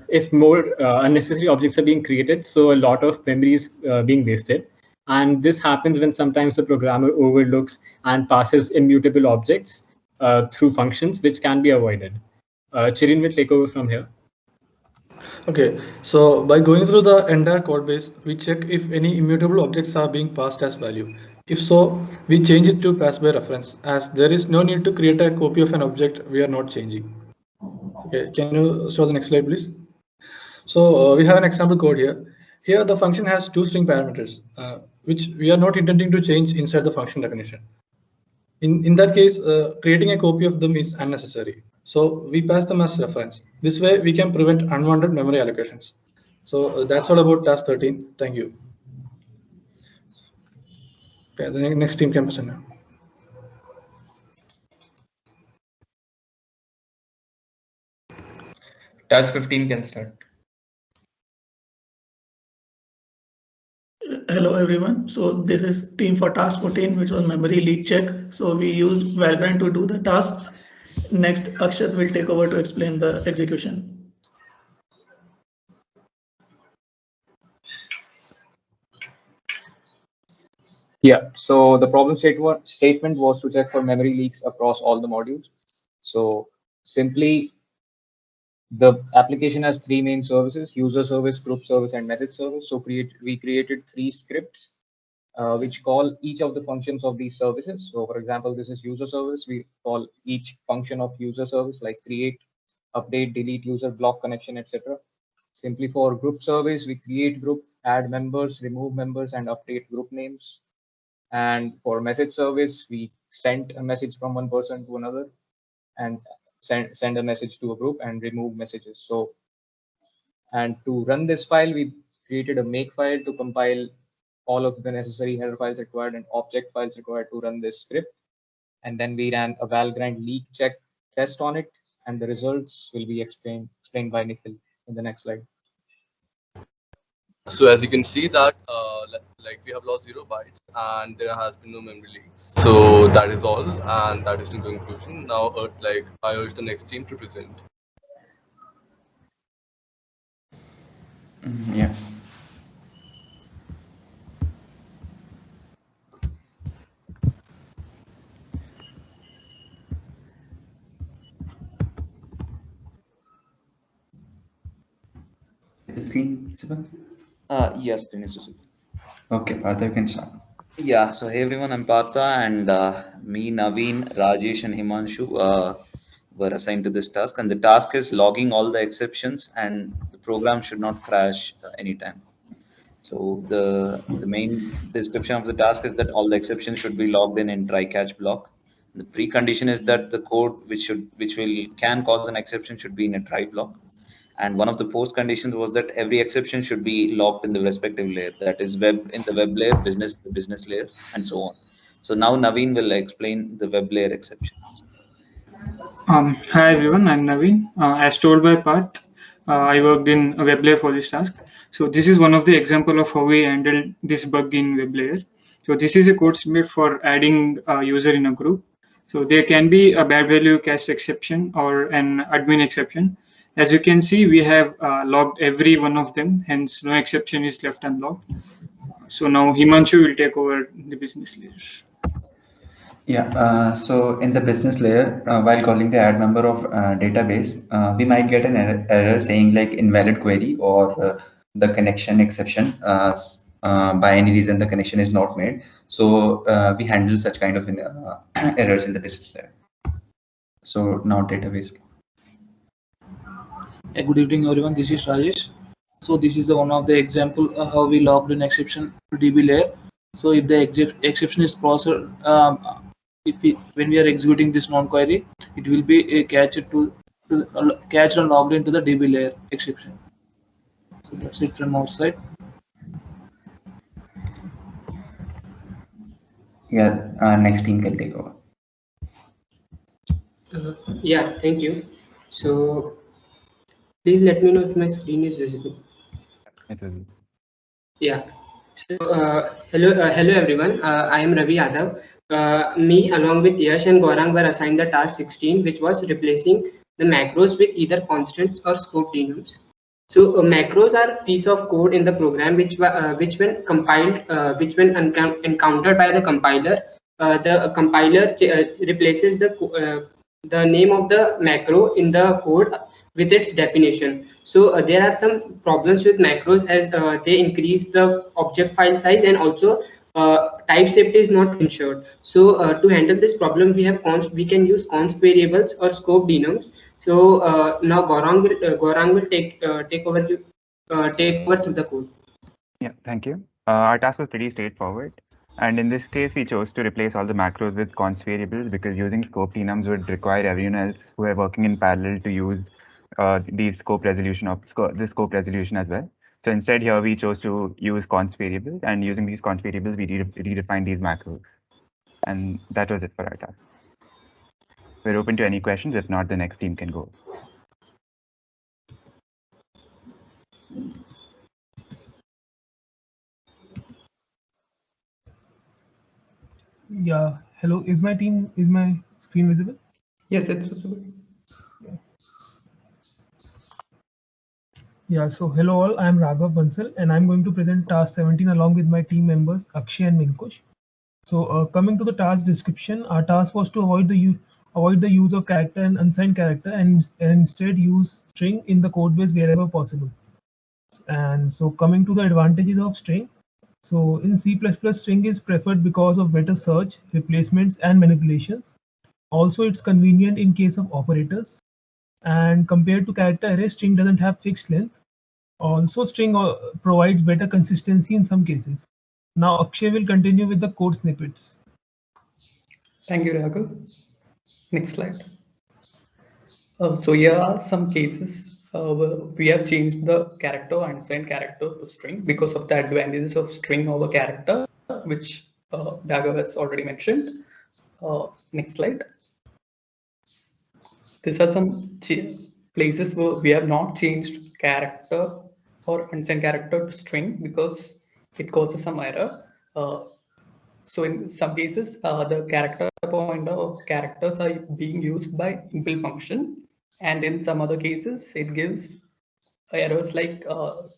if more unnecessary objects are being created, so a lot of memory is being wasted. And this happens when sometimes the programmer overlooks and passes immutable objects through functions, which can be avoided. Chirin will take over from here. Okay, so by going through the entire code base, we check if any immutable objects are being passed as value. If so, we change it to pass by reference, as there is no need to create a copy of an object we are not changing. Okay, can you show the next slide, please? So we have an example code here. Here the function has two string parameters, which we are not intending to change inside the function definition. In that case, creating a copy of them is unnecessary. So we pass them as reference. This way we can prevent unwanted memory allocations. So that's all about task 13. Thank you. Okay, the next team can present now. Task 15 can start. Hello everyone. So this is team for task 14, which was memory leak check. So we used Valgrind to do the task. Next, Akshat will take over to explain the execution. Yeah, so the problem statement was to check for memory leaks across all the modules. So simply, the application has three main services: user service, group service, and message service. So we created three scripts which call each of the functions of these services. So for example, this is user service. We call each function of user service like create, update, delete user, block connection, etc. Simply for group service, we create group, add members, remove members, and update group names. And for message service, we send a message from one person to another and send a message to a group and remove messages. So, and to run this file, we created a make file to compile all of the necessary header files required and object files required to run this script. And then we ran a Valgrind leak check test on it, and the results will be explained by Nikhil in the next slide. So as you can see that like we have lost 0 bytes and there has been no memory leaks. So that is all, and that is the conclusion. Now I urge the next team to present. Yeah. Is the screen visible? Yes, screen is visible. Okay, Partha, you can start. Yeah, so hey everyone, I'm Partha, and me, Naveen, Rajesh, and Himanshu were assigned to this task. And the task is logging all the exceptions, and the program should not crash anytime. So the main description of the task is that all the exceptions should be logged in try-catch block. The precondition is that the code which can cause an exception should be in a try block. And one of the post conditions was that every exception should be locked in the respective layer, that is web in the web layer, business the business layer, and so on. So now Naveen will explain the web layer exceptions. Hi everyone, I'm Naveen. As told by Parth, I worked in a web layer for this task. So this is one of the example of how we handled this bug in web layer. So this is a code snippet for adding a user in a group. So there can be a bad value cache exception or an admin exception. As you can see, we have logged every one of them, hence no exception is left unlocked. So now Himanshu will take over the business layers. Yeah, so in the business layer, while calling the add member of database, we might get an error saying like invalid query or the connection exception. By any reason, the connection is not made. So we handle such kind of errors in the business layer. So now database. Good evening, everyone. This is Rajesh. So this is one of the example of how we logged an exception to DB layer. So if the exception is crossed, when we are executing this non-query, it will be catched and logged into the DB layer exception. So that's it from our side. Yeah, next team can take over. Yeah, thank you. So please let me know if my screen is visible. It is. Yeah. So hello everyone. I am Ravi Yadav. Me along with Yash and Gaurang were assigned the task 16, which was replacing the macros with either constants or scope denums. So macros are a piece of code in the program which when compiled, encountered by the compiler, the compiler replaces the name of the macro in the code with its definition. So there are some problems with macros as they increase the object file size, and also type safety is not ensured. So to handle this problem, we can use const variables or scope denums. So now Gaurang will take over through the code. Yeah, thank you. Our task was pretty straightforward. And in this case, we chose to replace all the macros with const variables because using scope denums would require everyone else who are working in parallel to use the scope resolution as well. So instead here we chose to use const variables, and using these const variables, we redefined these macros. And that was it for our task. We're open to any questions. If not, the next team can go. Yeah, hello, is my screen visible? Yes, it's visible. Yeah, so hello all, I am Raghav Bansal and I'm going to present task 17 along with my team members Akshay and Minkush. So coming to the task description, our task was to avoid the use of character and unsigned character and instead use string in the code base wherever possible. And so coming to the advantages of string, so in C++, string is preferred because of better search, replacements and manipulations. Also, it's convenient in case of operators. And compared to character array, string doesn't have fixed length. Also, string provides better consistency in some cases. Now, Akshay will continue with the code snippets. Thank you, Raghav. Next slide. So here are some cases where we have changed the character, unsigned character to string because of the advantages of string over character, which Raghav has already mentioned. Next slide. These are some places where we have not changed character or unsigned character to string because it causes some error. So in some cases, the character pointer of characters are being used by inbuilt function, and in some other cases, it gives errors like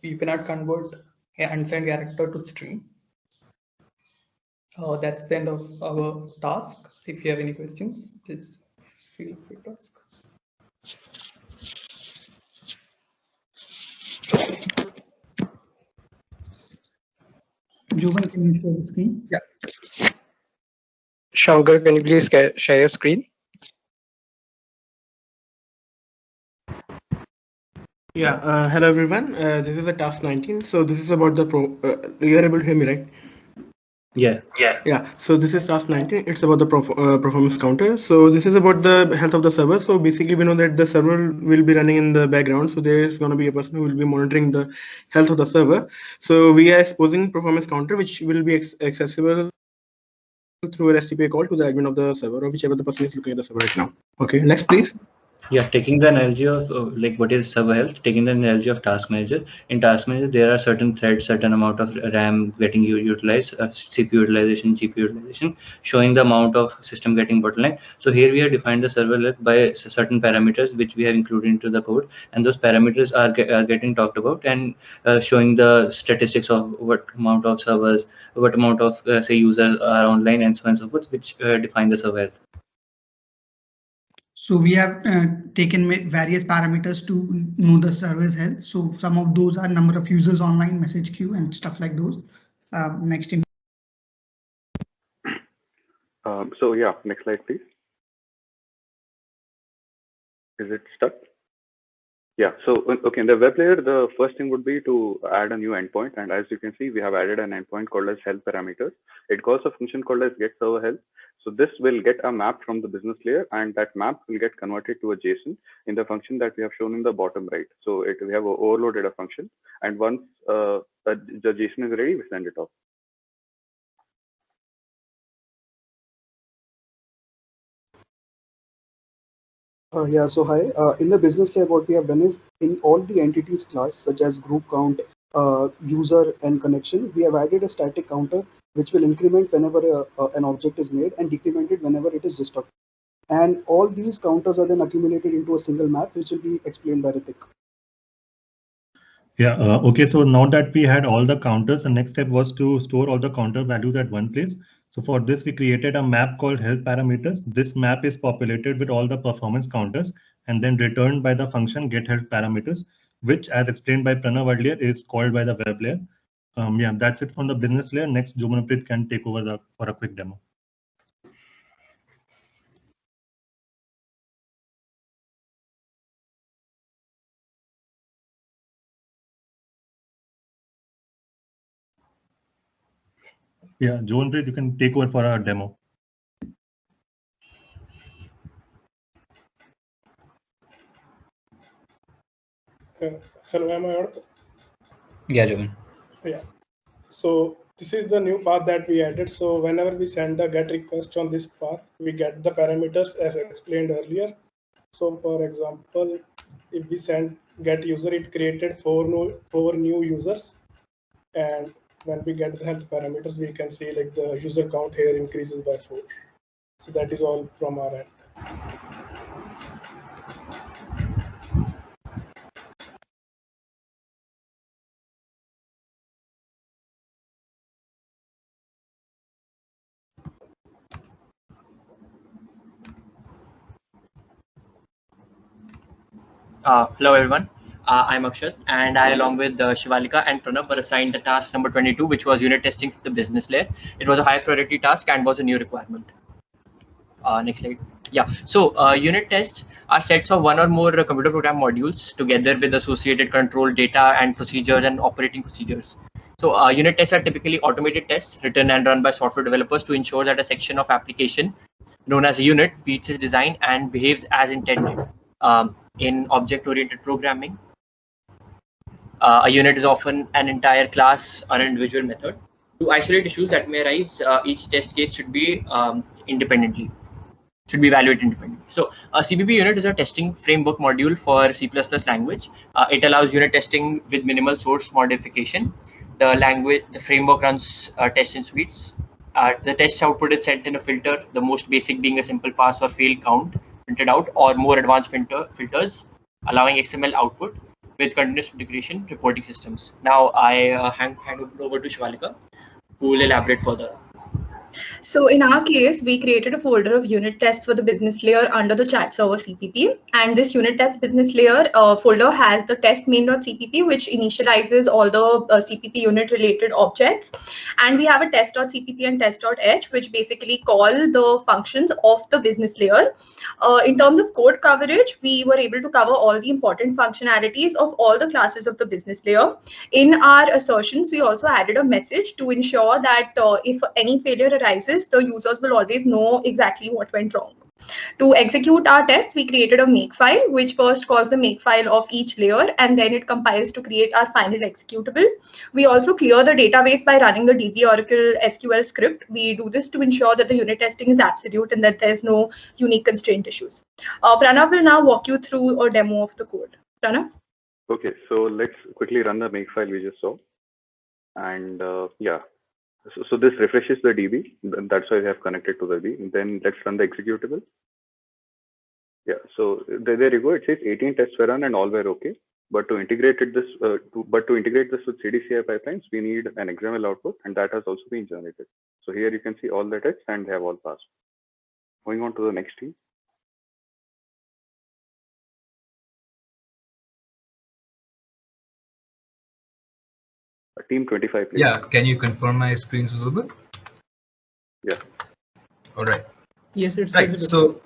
you cannot convert an unsigned character to string. That's the end of our task. If you have any questions, please feel free to ask. Jovan, can you share the screen? Yeah. Shankar, can you please share your screen? Yeah, hello everyone. This is a task 19. So this is about the you're able to hear me, right? Yeah. Yeah. So this is task 19. It's about the performance counter. So this is about the health of the server. So basically, we know that the server will be running in the background. So there's going to be a person who will be monitoring the health of the server. So we are exposing performance counter, which will be accessible through an STPA call to the admin of the server or whichever the person is looking at the server right now. Okay. Next, please. Yeah, taking the analogy of like what is server health, taking the analogy of task manager. In task manager, there are certain threads, certain amount of RAM getting utilized, CPU utilization, GPU utilization, showing the amount of system getting bottleneck. So here we have defined the server health by certain parameters which we have included into the code, and those parameters are getting talked about and showing the statistics of what amount of servers, what amount of say users are online, and so on and so forth, which define the server health. So we have taken various parameters to know the server's health. So some of those are number of users online, message queue, and stuff like those. Next. So yeah, next slide, please. Is it stuck? Yeah, so okay, in the web layer, the first thing would be to add a new endpoint. And as you can see, we have added an endpoint called as health parameters. It calls a function called as get server health. So this will get a map from the business layer, and that map will get converted to a JSON in the function that we have shown in the bottom right. So we have overloaded a function, and once the JSON is ready, we send it off. Yeah, so hi. In the business layer, what we have done is in all the entities class, such as group count, user, and connection, we have added a static counter which will increment whenever an object is made and decrement it whenever it is destructed. And all these counters are then accumulated into a single map, which will be explained by Ritik. Yeah, okay, so now that we had all the counters, the next step was to store all the counter values at one place. So for this, we created a map called health parameters. This map is populated with all the performance counters and then returned by the function get health parameters, which, as explained by Pranav earlier, is called by the web layer. Yeah, that's it from the business layer. Next, Jumanpreet can take over for a quick demo. Yeah, Jumanpreet, you can take over for our demo. Hello, am I audible? Yeah, Jovan. Yeah. So this is the new path that we added. So whenever we send a GET request on this path, we get the parameters as explained earlier. So for example, if we send GET user, it created four new users. And when we get the health parameters, we can see like the user count here increases by 4. So that is all from our end. Hello everyone, I'm Akshat, and I along with Shivalika and Pranav were assigned the task number 22, which was unit testing for the business layer. It was a high priority task and was a new requirement. Next slide. Yeah, so unit tests are sets of one or more computer program modules together with associated control data and procedures and operating procedures. So unit tests are typically automated tests written and run by software developers to ensure that a section of application known as a unit meets its design and behaves as intended. In object-oriented programming, a unit is often an entire class or an individual method. To isolate issues that may arise, each test case should be evaluated independently. So a CPP unit is a testing framework module for C++ language. It allows unit testing with minimal source modification. The framework runs tests in suites. The test output is sent in a filter, the most basic being a simple pass or fail count printed out, or more advanced filters allowing XML output with continuous integration reporting systems. Now I hand it over to Shivalika, who will elaborate further. So in our case, we created a folder of unit tests for the business layer under the chat server CPP. And this unit test business layer folder has the test main.cpp, which initializes all the CPP unit related objects. And we have a test.cpp and test.h, which basically call the functions of the business layer. In terms of code coverage, we were able to cover all the important functionalities of all the classes of the business layer. In our assertions, we also added a message to ensure that if any failure arises, the users will always know exactly what went wrong. To execute our test, we created a makefile, which first calls the makefile of each layer, and then it compiles to create our final executable. We also clear the database by running the DB Oracle SQL script. We do this to ensure that the unit testing is absolute and that there's no unique constraint issues. Pranav will now walk you through a demo of the code. Pranav? Okay, so let's quickly run the makefile we just saw. And yeah, so this refreshes the DB. That's why we have connected to the DB. Then let's run the executable. Yeah, so there you go. It says 18 tests were run and all were okay. But to integrate this with CDCI pipelines, we need an XML output, and that has also been generated. So here you can see all the tests, and they have all passed. Going on to the next team. Team 25, please. Yeah, can you confirm my screen's visible? Yeah. All right. Yes, it's right. visible.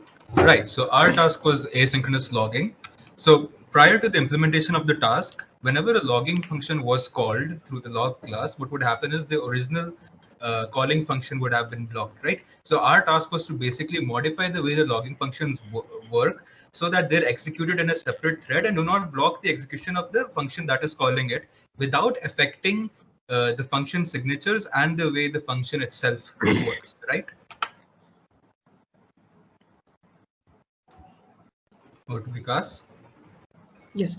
So our task was asynchronous logging. So prior to the implementation of the task, whenever a logging function was called through the log class, what would happen is the original calling function would have been blocked, right? So our task was to basically modify the way the logging functions work so that they're executed in a separate thread and do not block the execution of the function that is calling it without affecting the function signatures and the way the function itself works, right? Over to Vikas. Yes,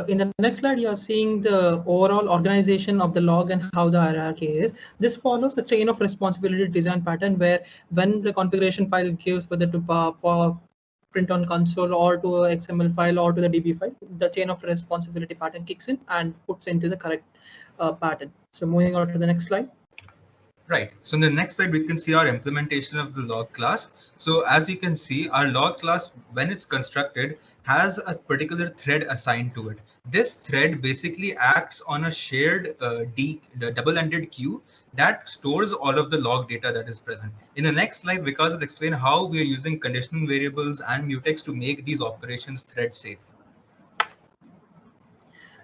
in the next slide, you are seeing the overall organization of the log and how the hierarchy is. This follows a chain of responsibility design pattern where when the configuration file gives whether to print on console or to a XML file or to the DB file, the chain of responsibility pattern kicks in and puts into the correct pattern. So moving on to the next slide. Right. So in the next slide, we can see our implementation of the log class. So as you can see, our log class, when it's constructed, has a particular thread assigned to it. This thread basically acts on a shared double-ended queue that stores all of the log data that is present. In the next slide, Vikas will explain how we are using conditional variables and mutex to make these operations thread safe.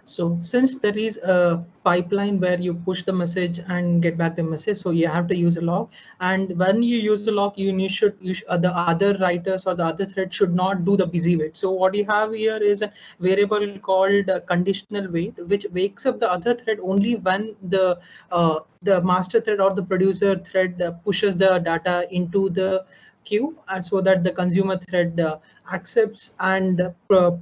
So since there is a pipeline where you push the message and get back the message, so you have to use a log. And when you use the log, you should the other writers or the other thread should not do the busy wait. So what you have here is a variable called conditional wait, which wakes up the other thread only when the master thread or the producer thread pushes the data into the queue, and so that the consumer thread accepts and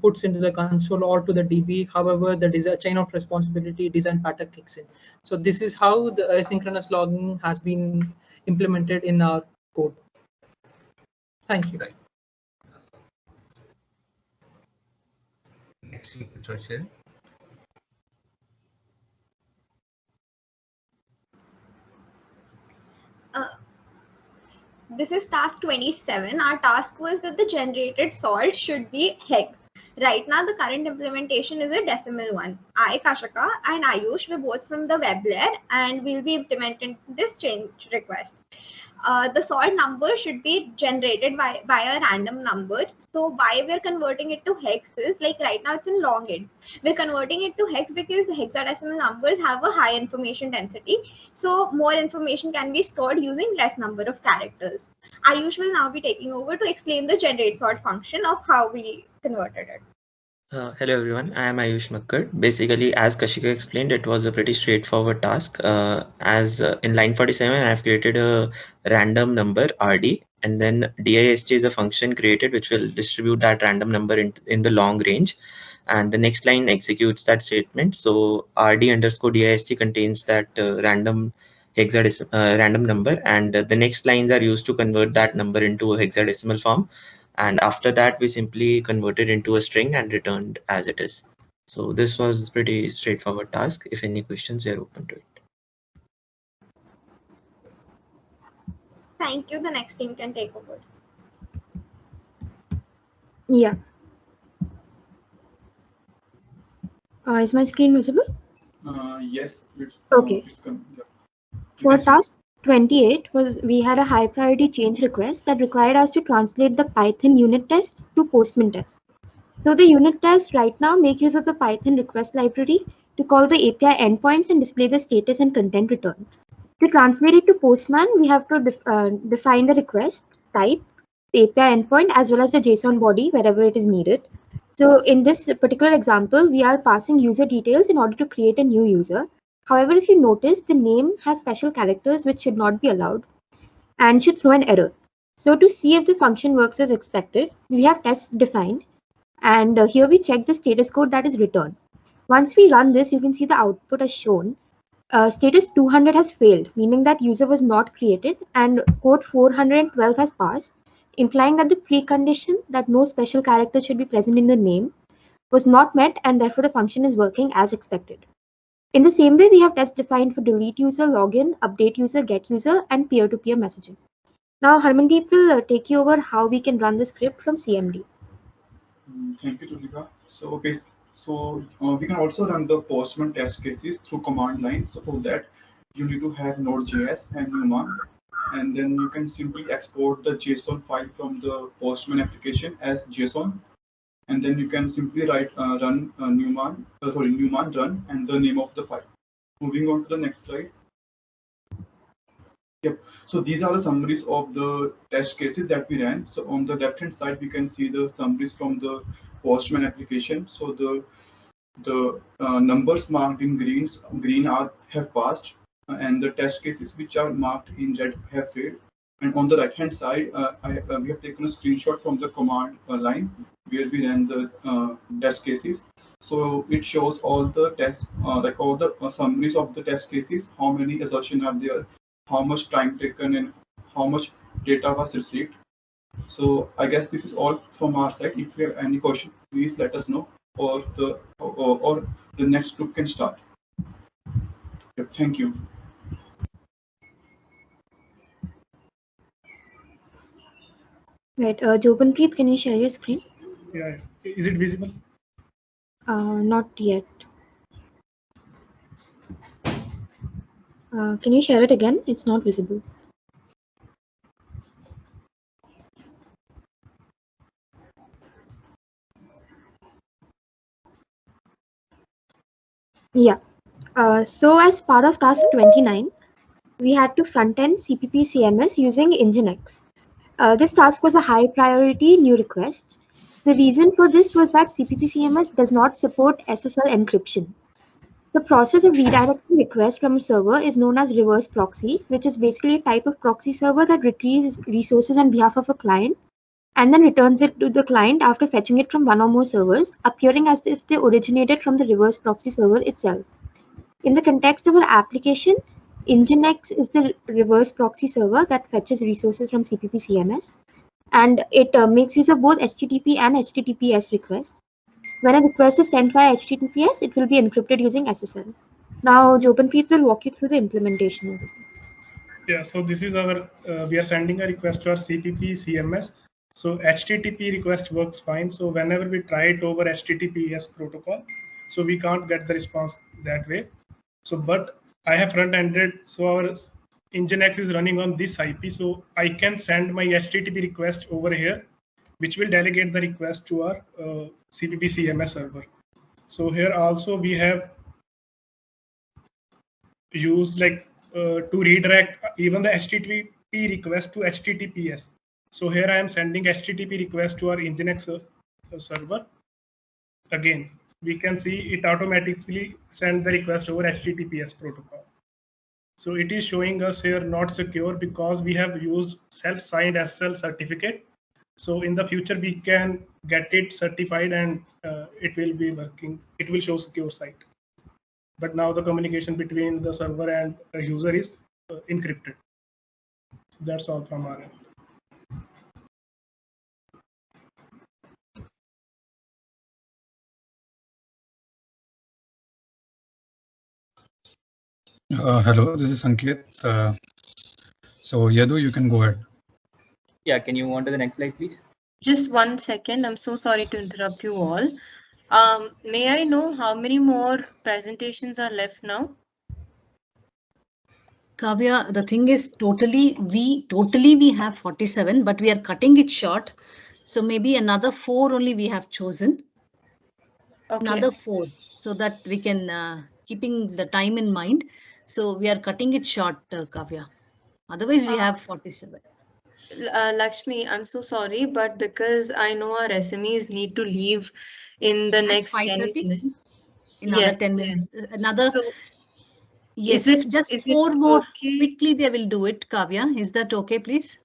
puts into the console or to the DB. However, the chain of responsibility design pattern kicks in. So this is how the asynchronous logging has been implemented in our code. Thank you. Right. Next, Churchill. This is task 27. Our task was that the generated salt should be hex. Right now, the current implementation is a decimal one. I, Kashaka, and Ayush were both from the web layer, and we'll be implementing this change request. The salt number should be generated by a random number. So why we're converting it to hex is, like right now it's in long int. We're converting it to hex because hexadecimal numbers have a high information density. So more information can be stored using less number of characters. Ayush will now be taking over to explain the generate sort function of how we converted it. Hello everyone, I am Ayush Makkar. Basically, as Kashika explained, it was a pretty straightforward task. In line 47, I have created a random number RD, and then dist is a function created which will distribute that random number in the long range. And the next line executes that statement. So RD underscore dist contains that random number, and the next lines are used to convert that number into a hexadecimal form. And after that, we simply converted into a string and returned as it is. So this was a pretty straightforward task. If any questions, we are open to it. Thank you. The next team can take over. Yeah. Is my screen visible? Yes. Okay. Yeah. For task 28 we had a high priority change request that required us to translate the Python unit tests to Postman tests. So the unit tests right now make use of the Python request library to call the API endpoints and display the status and content returned. To translate it to Postman, we have to define the request type, the API endpoint, as well as the JSON body wherever it is needed. So in this particular example, we are passing user details in order to create a new user. However, if you notice, the name has special characters which should not be allowed and should throw an error. So to see if the function works as expected, we have tests defined, and here we check the status code that is returned. Once we run this, you can see the output as shown. Status 200 has failed, meaning that user was not created, and code 412 has passed, implying that the precondition that no special character should be present in the name was not met, and therefore the function is working as expected. In the same way, we have tests defined for delete user, login, update user, get user, and peer-to-peer messaging. Now, Harmandeep will take you over how we can run the script from CMD. Thank you, Tulika. So, we can also run the Postman test cases through command line. So for that, you need to have Node.js and Newman, and then you can simply export the JSON file from the Postman application as JSON, and then you can simply write run Newman run and the name of the file. Moving on to the next slide. Yep. So these are the summaries of the test cases that we ran. So on the left-hand side, we can see the summaries from the Postman application. So the numbers marked in green have passed, and the test cases which are marked in red have failed. And on the right-hand side, we have taken a screenshot from the command line where we ran the test cases. So it shows all the tests, like all the summaries of the test cases, how many assertions are there, how much time taken, and how much data was received. So I guess this is all from our side. If you have any question, please let us know, or the next group can start. Yep, thank you. Right, Jobanpreet, can you share your screen? Yeah, is it visible? Not yet. Can you share it again? It's not visible. Yeah. So as part of task 29, we had to front-end CPP CMS using Nginx. This task was a high priority new request. The reason for this was that CPP CMS does not support SSL encryption. The process of redirecting requests from a server is known as reverse proxy, which is basically a type of proxy server that retrieves resources on behalf of a client and then returns it to the client after fetching it from one or more servers, appearing as if they originated from the reverse proxy server itself. In the context of our application, Nginx is the reverse proxy server that fetches resources from CPP CMS, and it makes use of both HTTP and HTTPS requests. When a request is sent via HTTPS, it will be encrypted using SSL. Now, Jobanpreet will walk you through the implementation of this. Yeah, so this is our, we are sending a request to our CPP CMS. So HTTP request works fine. So whenever we try it over HTTPS protocol, so we can't get the response that way. So, but I have front-ended, so our Nginx is running on this IP. So I can send my HTTP request over here, which will delegate the request to our CPP CMS server. So here also we have used like to redirect even the HTTP request to HTTPS. So here I am sending HTTP request to our Nginx server. Again, we can see it automatically send the request over HTTPS protocol. So it is showing us here not secure because we have used self-signed SSL certificate. So in the future, we can get it certified and it will be working. It will show secure site. But now the communication between the server and the user is encrypted. So that's all from our end. Hello, this is Sanket. So Yadu, you can go ahead. Yeah, can you move on to the next slide, please? Just 1 second. I'm so sorry to interrupt you all. May I know how many more presentations are left now? Kavya, the thing is we have 47, but we are cutting it short. So maybe another 4 only we have chosen. Okay. Another 4, so that we can keeping the time in mind. So we are cutting it short, Kavya. Otherwise we have 47. Lakshmi, I'm so sorry, but because I know our SMEs need to leave in the next 10 minutes. Another Yes, 10 minutes. Another. So, Yes, just 4 more. Quickly they will do it, Kavya. Is that okay, please?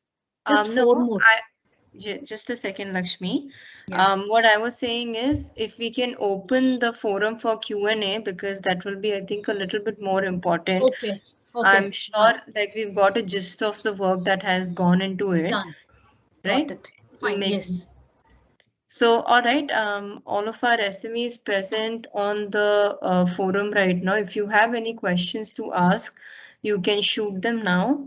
Just 4 more. Just a second, Lakshmi. What I was saying is, if we can open the forum for Q&A, because that will be, I think, a little bit more important. Okay. I'm sure like we've got a gist of the work that has gone into it. Done. Right? Got it. Fine. Yes. So, all right, all of our SMEs present on the forum right now, if you have any questions to ask, you can shoot them now.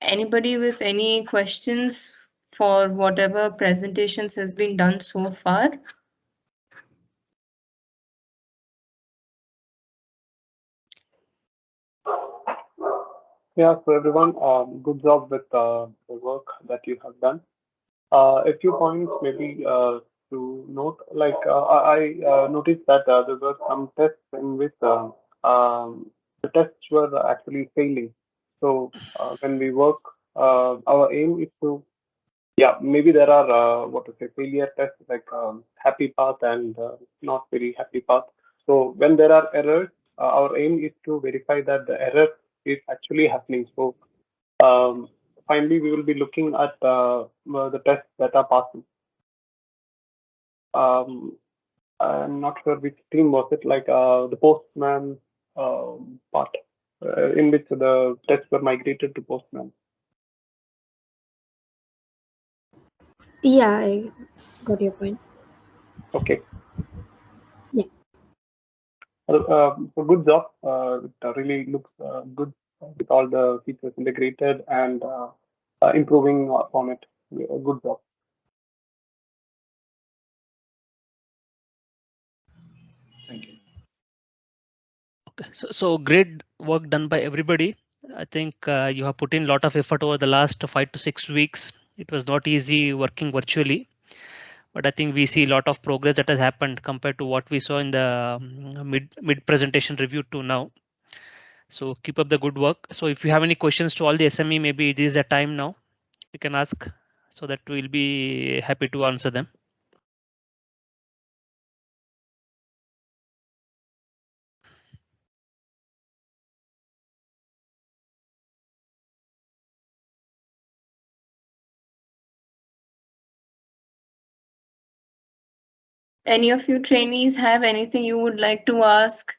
Anybody with any questions for whatever presentations has been done so far? Yeah, so everyone, good job with the work that you have done. A few points maybe to note, like I noticed that there were some tests in which the tests were actually failing. So when we work, our aim is to, yeah, maybe there are what to say, failure tests like happy path and not very happy path. So when there are errors, our aim is to verify that the error is actually happening. So finally, we will be looking at the tests that are passing. I'm not sure which team was it, like the Postman part, in which the tests were migrated to Postman. Yeah, I got your point. Okay. Yeah. So good job. It really looks good with all the features integrated and improving on it. Good job. Thank you. Okay, so great work done by everybody. I think you have put in a lot of effort over the last 5 to 6 weeks. It was not easy working virtually, but I think we see a lot of progress that has happened compared to what we saw in the mid presentation review to now. So keep up the good work. So if you have any questions to all the SME, maybe this is the time now. You can ask so that we'll be happy to answer them. Any of you trainees have anything you would like to ask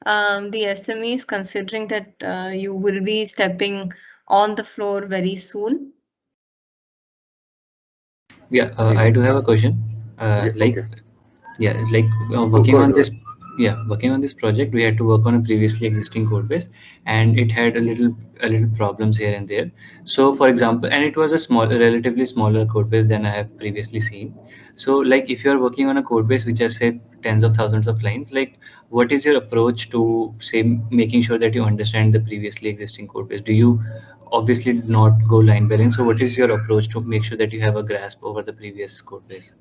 the SMEs, considering that you will be stepping on the floor very soon? Yeah, I do have a question. Working on this. Yeah, working on this project, we had to work on a previously existing code base, and it had a little problems here and there. So, for example, and it was a relatively smaller code base than I have previously seen. So, like if you are working on a code base which has say tens of thousands of lines, like what is your approach to say making sure that you understand the previously existing code base? Do you obviously not go line by line? So, what is your approach to make sure that you have a grasp over the previous code base?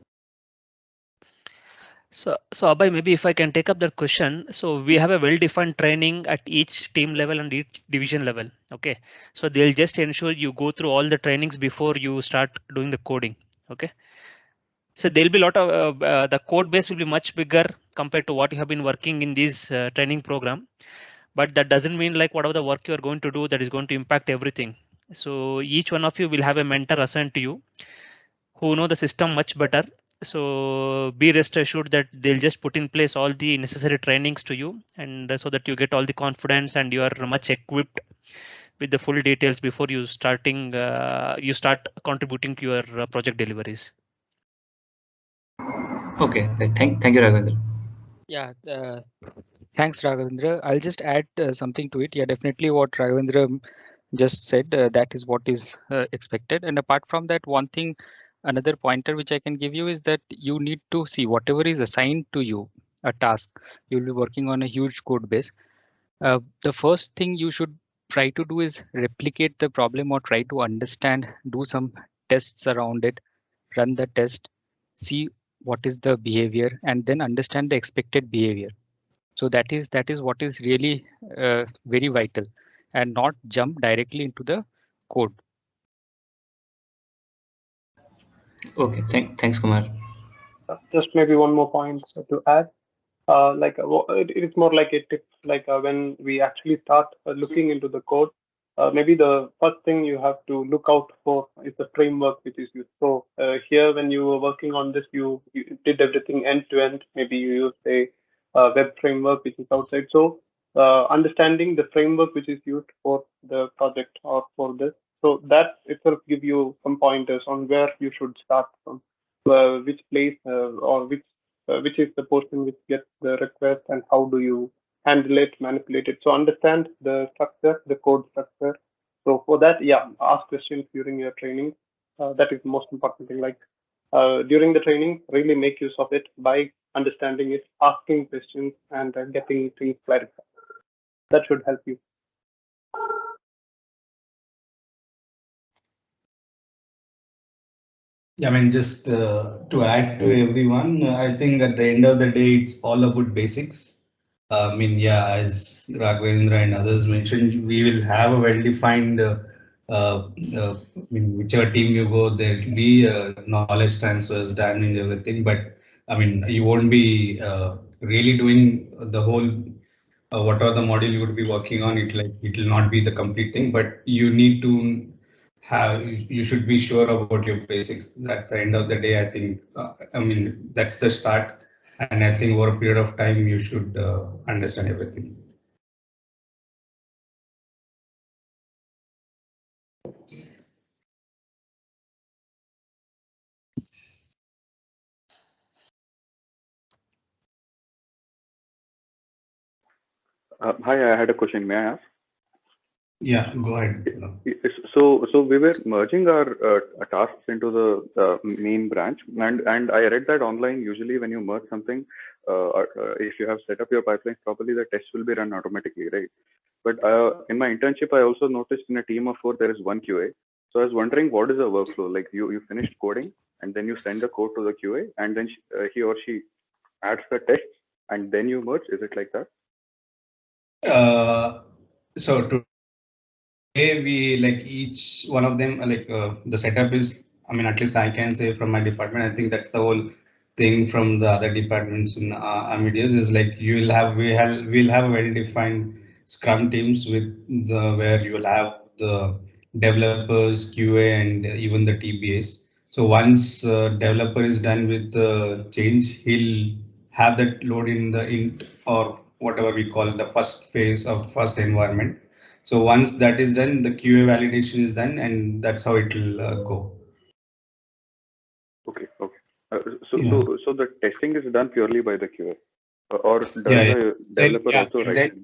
So Abhay, maybe if I can take up that question. So we have a well-defined training at each team level and each division level. Okay, so they'll just ensure you go through all the trainings before you start doing the coding. Okay, so there'll be a lot of the code base will be much bigger compared to what you have been working in this training program. But that doesn't mean like whatever the work you are going to do that is going to impact everything. So each one of you will have a mentor assigned to you who know the system much better. So be rest assured that they'll just put in place all the necessary trainings to you, and so that you get all the confidence and you are much equipped with the full details before you start contributing to your project deliveries. Okay, thank you, Raghavendra. Yeah, thanks, Raghavendra. I'll just add something to it. Yeah, definitely what Raghavendra just said, that is what is expected. And apart from that, one thing, another pointer which I can give you is that you need to see whatever is assigned to you, a task. You'll be working on a huge code base. The first thing you should try to do is replicate the problem or try to understand, do some tests around it, run the test, see what is the behavior, and then understand the expected behavior. So that is what is really very vital, and not jump directly into the code. Okay, thanks, Kumar. Just maybe one more point to add. It is more like a tip, when we actually start looking into the code, maybe the first thing you have to look out for is the framework which is used. So here, when you were working on this, you did everything end to end. Maybe you used a web framework which is outside. So understanding the framework which is used for the project or for this, so that itself give you some pointers on where you should start from, which place or which is the portion which gets the request, and how do you handle it, manipulate it. So understand the structure, the code structure. So for that, yeah, ask questions during your training. That is the most important thing. During the training, really make use of it by understanding it, asking questions, and getting things clarified. That should help you. I mean, just to add to everyone, I think at the end of the day, it's all about basics. I mean, yeah, as Raghavendra and others mentioned, we will have a well-defined, whichever team you go, there will be knowledge transfers, damning everything. But I mean, you won't be really doing the whole, whatever the module you would be working on. It will not be the complete thing, but you need to you should be sure about your basics. At the end of the day, I think, I mean, that's the start. And I think over a period of time, you should understand everything. Hi, I had a question. May I ask? Yeah, go ahead. So we were merging our tasks into the main branch, and I read that online. Usually, when you merge something, if you have set up your pipelines properly, the tests will be run automatically, right? But in my internship, I also noticed in a team of 4 there is one QA. So I was wondering, what is the workflow? Like you finished coding, and then you send the code to the QA, and then he or she adds the tests, and then you merge. Is it like that? So today we each one of them the setup is, I mean, at least I can say from my department, I think that's the whole thing from the other departments in Amadeus is we'll have well-defined Scrum teams with where you will have the developers, QA, and even the TBAs. So once developer is done with the change, he'll have that load in the int or whatever we call the first phase of first environment. So once that is done, the QA validation is done, and that's how it will go. Okay. So the testing is done purely by the QA, or does the developer also write?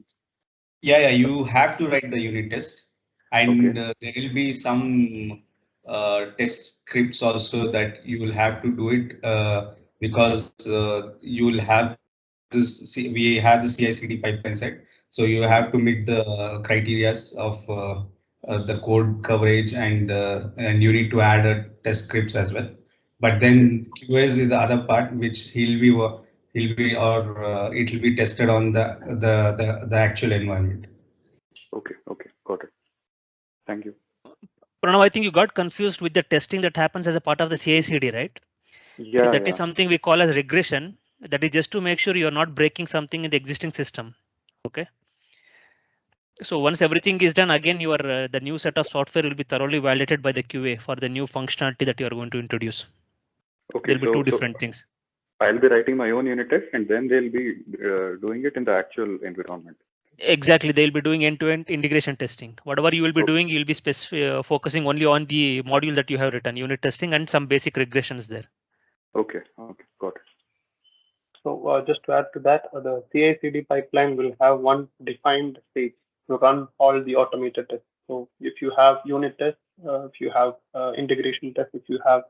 Yeah, you have to write the unit test, and there will be some test scripts also that you will have to do it because you will have this. We have the CI/CD pipeline side, so you have to meet the criteria of the code coverage, and you need to add a test scripts as well. But then QA is the other part, which it will be tested on the actual environment. Okay, got it. Thank you. Pranav, I think you got confused with the testing that happens as a part of the CI/CD, right? Yeah. So that is something we call as regression. That is just to make sure you're not breaking something in the existing system. Okay. So once everything is done, again, the new set of software will be thoroughly validated by the QA for the new functionality that you are going to introduce. Okay, There'll be two different things. I'll be writing my own unit test, and then they'll be doing it in the actual environment. Exactly, they'll be doing end-to-end integration testing. Whatever you will be doing, you'll be focusing only on the module that you have written, unit testing and some basic regressions there. Okay, okay, got it. So just to add to that, the CI/CD pipeline will have one defined stage to run all the automated tests. So if you have unit tests, if you have integration tests, if you have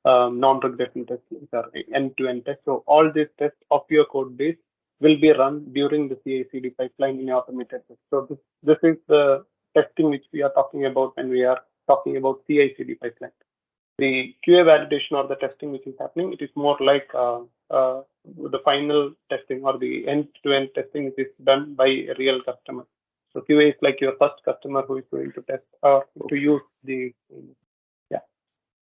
non-regression tests, which are end-to-end tests, so all these tests of your code base will be run during the CI/CD pipeline in automated tests. So this is the testing which we are talking about when we are talking about CI/CD pipeline. The QA validation or the testing which is happening, it is more like the final testing or the end-to-end testing which is done by a real customer. So QA is like your first customer who is going to test or to use the, yeah.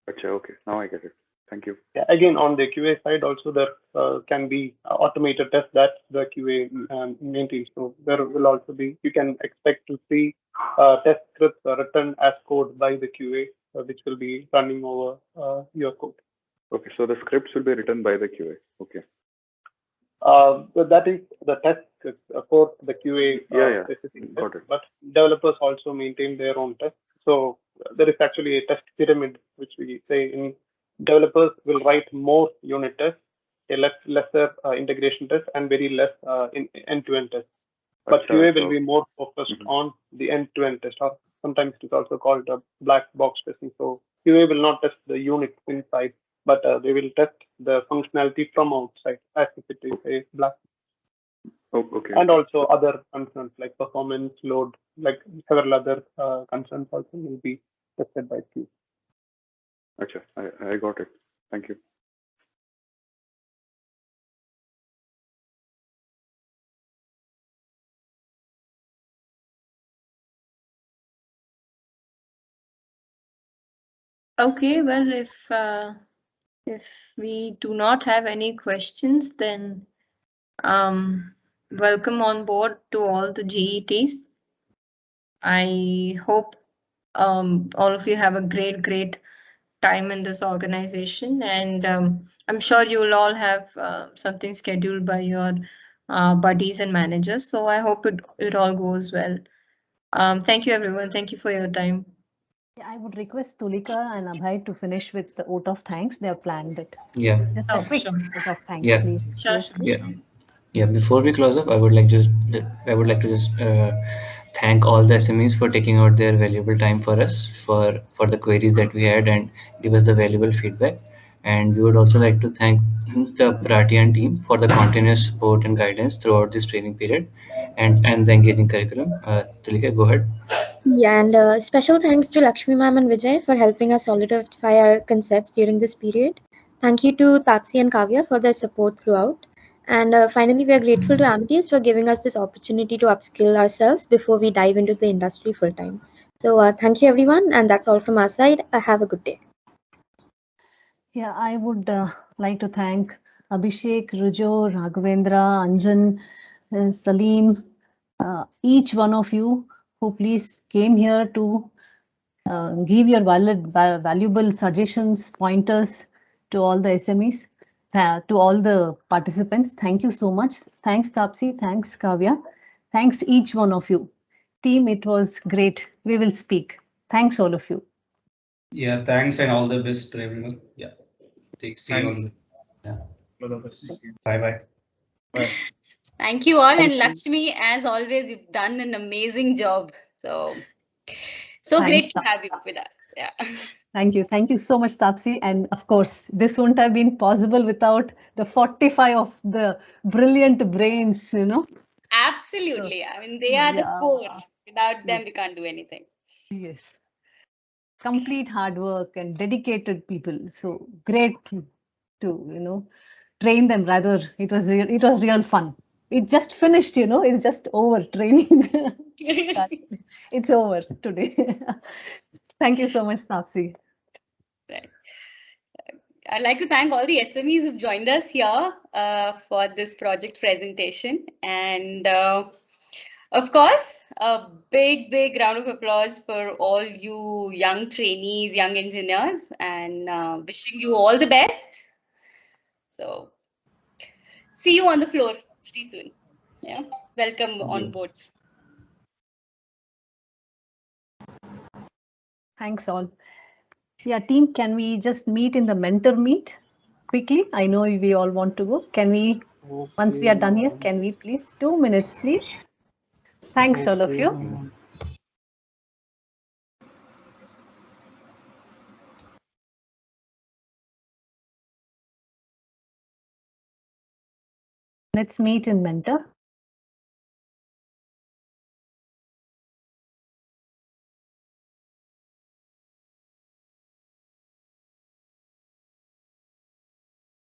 Gotcha, okay, now I get it. Thank you. Yeah, again, on the QA side also there can be automated tests that the QA maintains. So there will also be, you can expect to see test scripts written as code by the QA, which will be running over your code. Okay, so the scripts will be written by the QA. Okay. That is the test scripts for the QA specific got test, but developers also maintain their own tests. So there is actually a test pyramid, which we say in developers will write more unit tests, a lesser integration tests, and very less end-to-end tests. But QA will be more focused on the end-to-end test, or sometimes it is also called a black box testing. So QA will not test the unit inside, but they will test the functionality from outside as if it is a black. Okay. And also other concerns like performance, load, like several other concerns also will be tested by QA. Gotcha, I got it. Thank you. Okay, well, if we do not have any questions, then welcome on board to all the GETs. I hope all of you have a great time in this organization, and I'm sure you'll all have something scheduled by your buddies and managers. So I hope it all goes well. Thank you, everyone. Thank you for your time. Yeah, I would request Tulika and Abhay to finish with the vote of thanks. They have planned it. Yeah. Just a quick vote of thanks, Yeah. please. Sure. Yes, please. Yeah. Before we close up, I would like to just thank all the SMEs for taking out their valuable time for us for the queries that we had and give us the valuable feedback. And we would also like to thank the Bratian team for the continuous support and guidance throughout this training period and the engaging curriculum. Tulika, go ahead. Yeah, and special thanks to Lakshmi ma'am and Vijay for helping us solidify our concepts during this period. Thank you to Tapsi and Kavya for their support throughout. And finally, we are grateful to Amadeus for giving us this opportunity to upskill ourselves before we dive into the industry full time. So thank you, everyone. And that's all from our side. Have a good day. Yeah, I would like to thank Abhishek, Rujo, Raghavendra, Anjan, Salim, each one of you who please came here to give your valuable suggestions, pointers to all the SMEs, to all the participants. Thank you so much. Thanks, Tapsi. Thanks, Kavya. Thanks, each one of you. Team, it was great. We will speak. Thanks, all of you. Yeah, thanks and all the best to everyone. Yeah. See you on. Yeah. Bye. Thank you all. And Lakshmi, as always, you've done an amazing job. So great to have you with us. Yeah. Thank you. Thank you so much, Tapsi. And of course, this wouldn't have been possible without the 45 of the brilliant brains, Absolutely. I mean, they are the core. Without them, we can't do anything. Yes. Complete hard work and dedicated people. So great to, train them. Rather, it was real fun. It just finished, it's just over training. It's over today. Thank you so much, Tapsi. Right. I'd like to thank all the SMEs who've joined us here for this project presentation. And of course, a big round of applause for all you young trainees, young engineers, and wishing you all the best. So see you on the floor pretty soon. Yeah. Welcome on board. Thanks all. Yeah, team, can we just meet in the mentor meet quickly? I know we all want to go. Can we, once we are done here, can we please, 2 minutes, please? Thanks all of you. Let's meet in mentor.